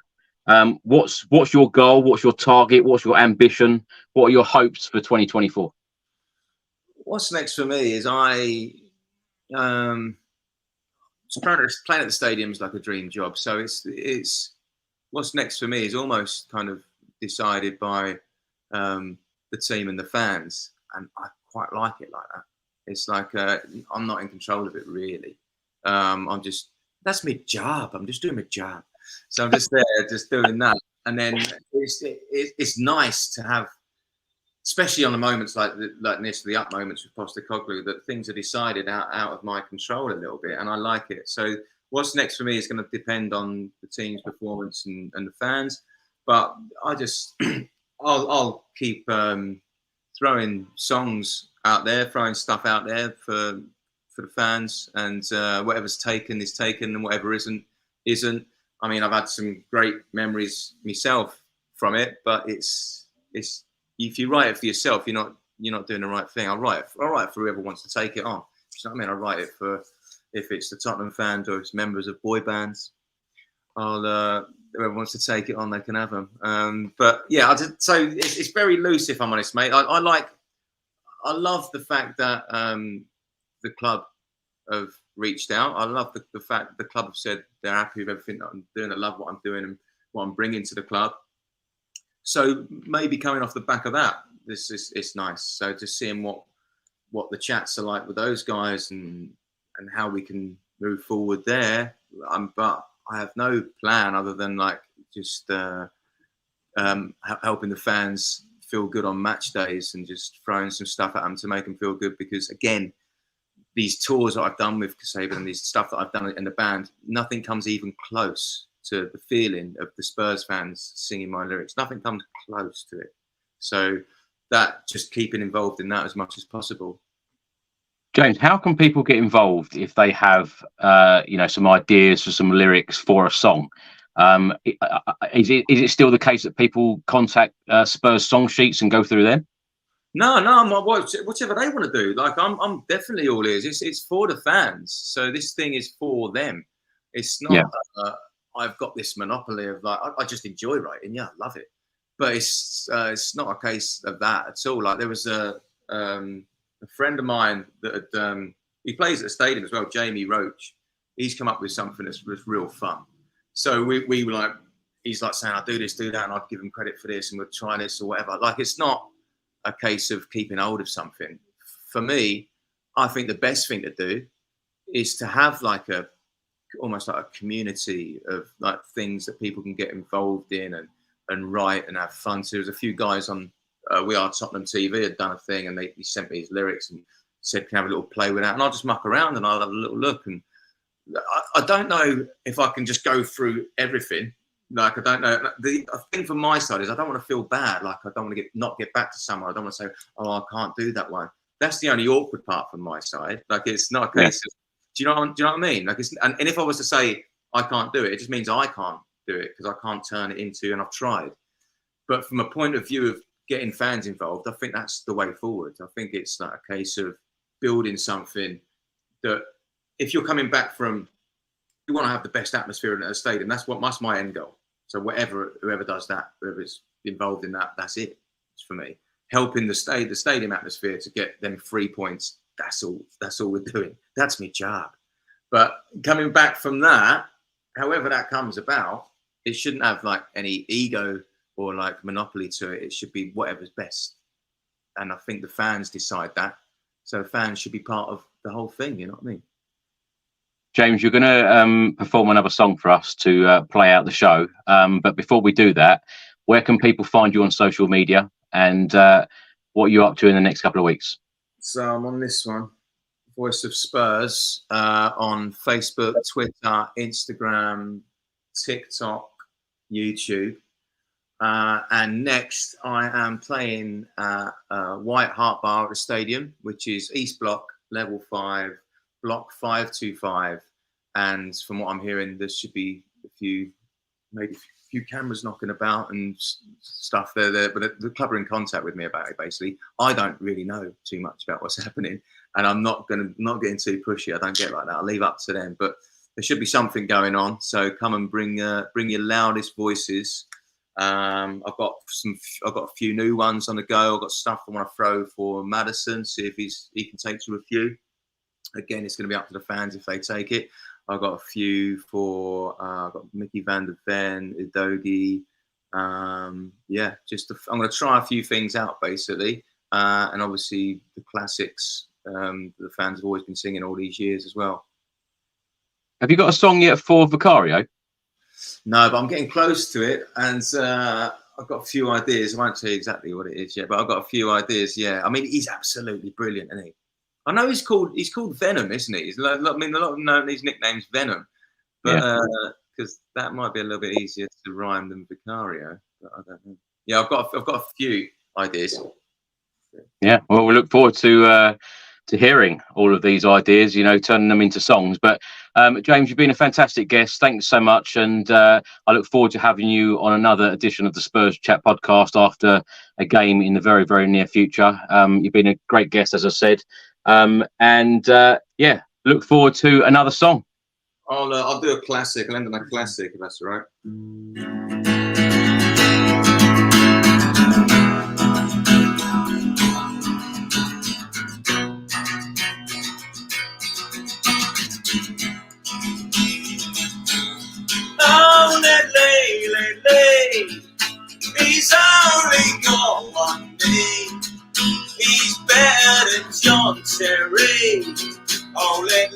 What's your goal? What's your target? What's your ambition? What are your hopes for 2024? What's next for me is playing at the stadium is like a dream job. So it's what's next for me is almost kind of decided by the team and the fans, and I quite like it like that. It's like I'm not in control of it really. That's my job. I'm just doing my job. So I'm just there, just doing that. And then it's nice to have, especially on the moments like this, the up moments with Postecoglou, that things are decided out of my control a little bit, and I like it. So what's next for me is going to depend on the team's performance and the fans. But I'll keep throwing songs out there, throwing stuff out there for the fans, and whatever's taken is taken, and whatever isn't. I mean, I've had some great memories myself from it, but it's if you write it for yourself, you're not doing the right thing. I'll write it for whoever wants to take it on. You know what I mean? I write it for, if it's the Tottenham fans or it's members of boy bands, whoever wants to take it on, they can have them. But yeah, so it's very loose, if I'm honest, mate. I love the fact that the club have reached out. I love the fact the club have said they're happy with everything that I'm doing. I love what I'm doing and what I'm bringing to the club. So maybe coming off the back of that, it's nice. So just seeing what the chats are like with those guys and how we can move forward there. But I have no plan other than like just helping the fans feel good on match days and just throwing some stuff at them to make them feel good. Because again, these tours that I've done with Kasabian and these stuff that I've done in the band, nothing comes even close to the feeling of the Spurs fans singing my lyrics. Nothing comes close to it. So that, just keeping involved in that as much as possible. James, how can people get involved if they have, some ideas for some lyrics for a song? Is it still the case that people contact Spurs song sheets and go through them? No, whatever they want to do. Like I'm definitely all ears. It's for the fans. So this thing is for them. It's not. I've got this monopoly of like I just enjoy writing. Yeah, I love it. But it's not a case of that at all. Like there was a friend of mine that had, he plays at the stadium as well, Jamie Roach. He's come up with something that's real fun. So we were like, he's like saying, I'll do this, do that, and I'd give him credit for this, and we'll try this or whatever. Like it's not a case of keeping hold of something. For me, I think the best thing to do is to have like almost like a community of like things that people can get involved in and write and have fun. So there's a few guys on We Are Tottenham TV had done a thing, and he sent me his lyrics and said, can I have a little play with that? And I'll just muck around and I'll have a little look. And I don't know if I can just go through everything. Like, I don't know. The thing from my side is I don't want to feel bad. Like, I don't want to not get back to someone. I don't want to say, oh, I can't do that one. That's the only awkward part from my side. Like, it's not a case of, do you know what I mean? Like, and if I was to say I can't do it, it just means I can't do it because I can't turn it into, and I've tried. But from a point of view of getting fans involved, I think that's the way forward. I think it's like a case of building something that, if you're coming back from, you want to have the best atmosphere in a stadium. That's my end goal. So whoever does that, whoever's involved in that, that's it. It's for me. Helping the stadium atmosphere to get them 3 points. That's all we're doing. That's my job. But coming back from that, however that comes about, it shouldn't have like any ego or like monopoly to it. It should be whatever's best. And I think the fans decide that. So fans should be part of the whole thing. You know what I mean? James, you're going to perform another song for us to play out the show. But before we do that, where can people find you on social media, and what are you up to in the next couple of weeks? So I'm on this one, Voice of Spurs, on Facebook, Twitter, Instagram, TikTok, YouTube. And next, I am playing White Hart Bar at the stadium, which is East Block, Level 5, Block 525. And from what I'm hearing, there should be maybe a few cameras knocking about and stuff there. But the club are in contact with me about it, basically. I don't really know too much about what's happening, and I'm not getting too pushy. I don't get like that. I'll leave up to them. But there should be something going on. So come and bring your loudest voices. I've got a few new ones on the go. I've got stuff I want to throw for Madison, see if he can take to a few. Again, it's going to be up to the fans if they take it. I've got a few for I've got Mickey van der Ven, Udogi. I'm going to try a few things out basically, and obviously the classics the fans have always been singing all these years as well. Have you got a song yet for Vicario? No, but I'm getting close to it, and I've got a few ideas. I won't tell you exactly what it is yet, but I've got a few ideas. Yeah, I mean, he's absolutely brilliant, isn't he? I know he's called Venom, isn't he? I mean, a lot of them know his nickname's Venom, but because that might be a little bit easier to rhyme than Vicario. But I don't know. Yeah, I've got a few ideas. Yeah, well, we look forward to hearing all of these ideas. You know, turning them into songs. But James, you've been a fantastic guest. Thanks so much. And I look forward to having you on another edition of the Spurs Chat podcast after a game in the very, very near future. You've been a great guest, as I said. Yeah, look forward to another song. I'll do a classic. I'll end on a classic, if that's all right. Oh, lay. He's only got one name. He's better than John Terry. Oh, lay.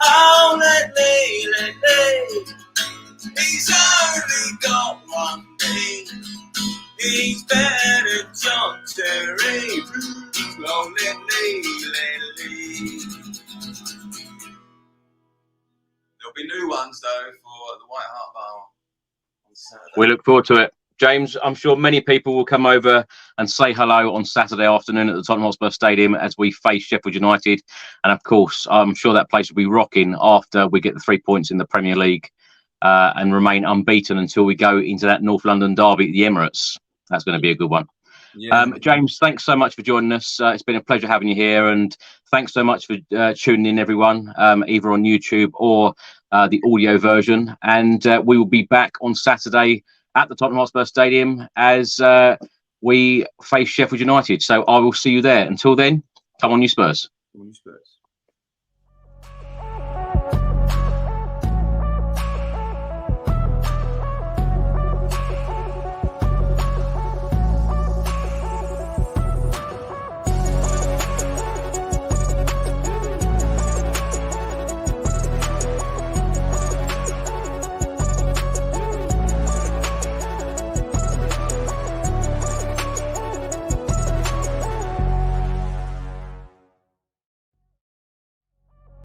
Oh, lay. He's only got one name. He's better than John Terry. Oh, lay. There'll be new ones though for the White Hart Bar on Saturday. We look forward to it. James, I'm sure many people will come over and say hello on Saturday afternoon at the Tottenham Hotspur Stadium as we face Sheffield United. And of course, I'm sure that place will be rocking after we get the 3 points in the Premier League and remain unbeaten until we go into that North London derby at the Emirates. That's going to be a good one. Yeah. James, thanks so much for joining us. It's been a pleasure having you here. And thanks so much for tuning in, everyone, either on YouTube or the audio version. And we will be back on Saturday at the Tottenham Hotspur Stadium as we face Sheffield United. So I will see you there. Until then, come on, you Spurs. Come on, you Spurs.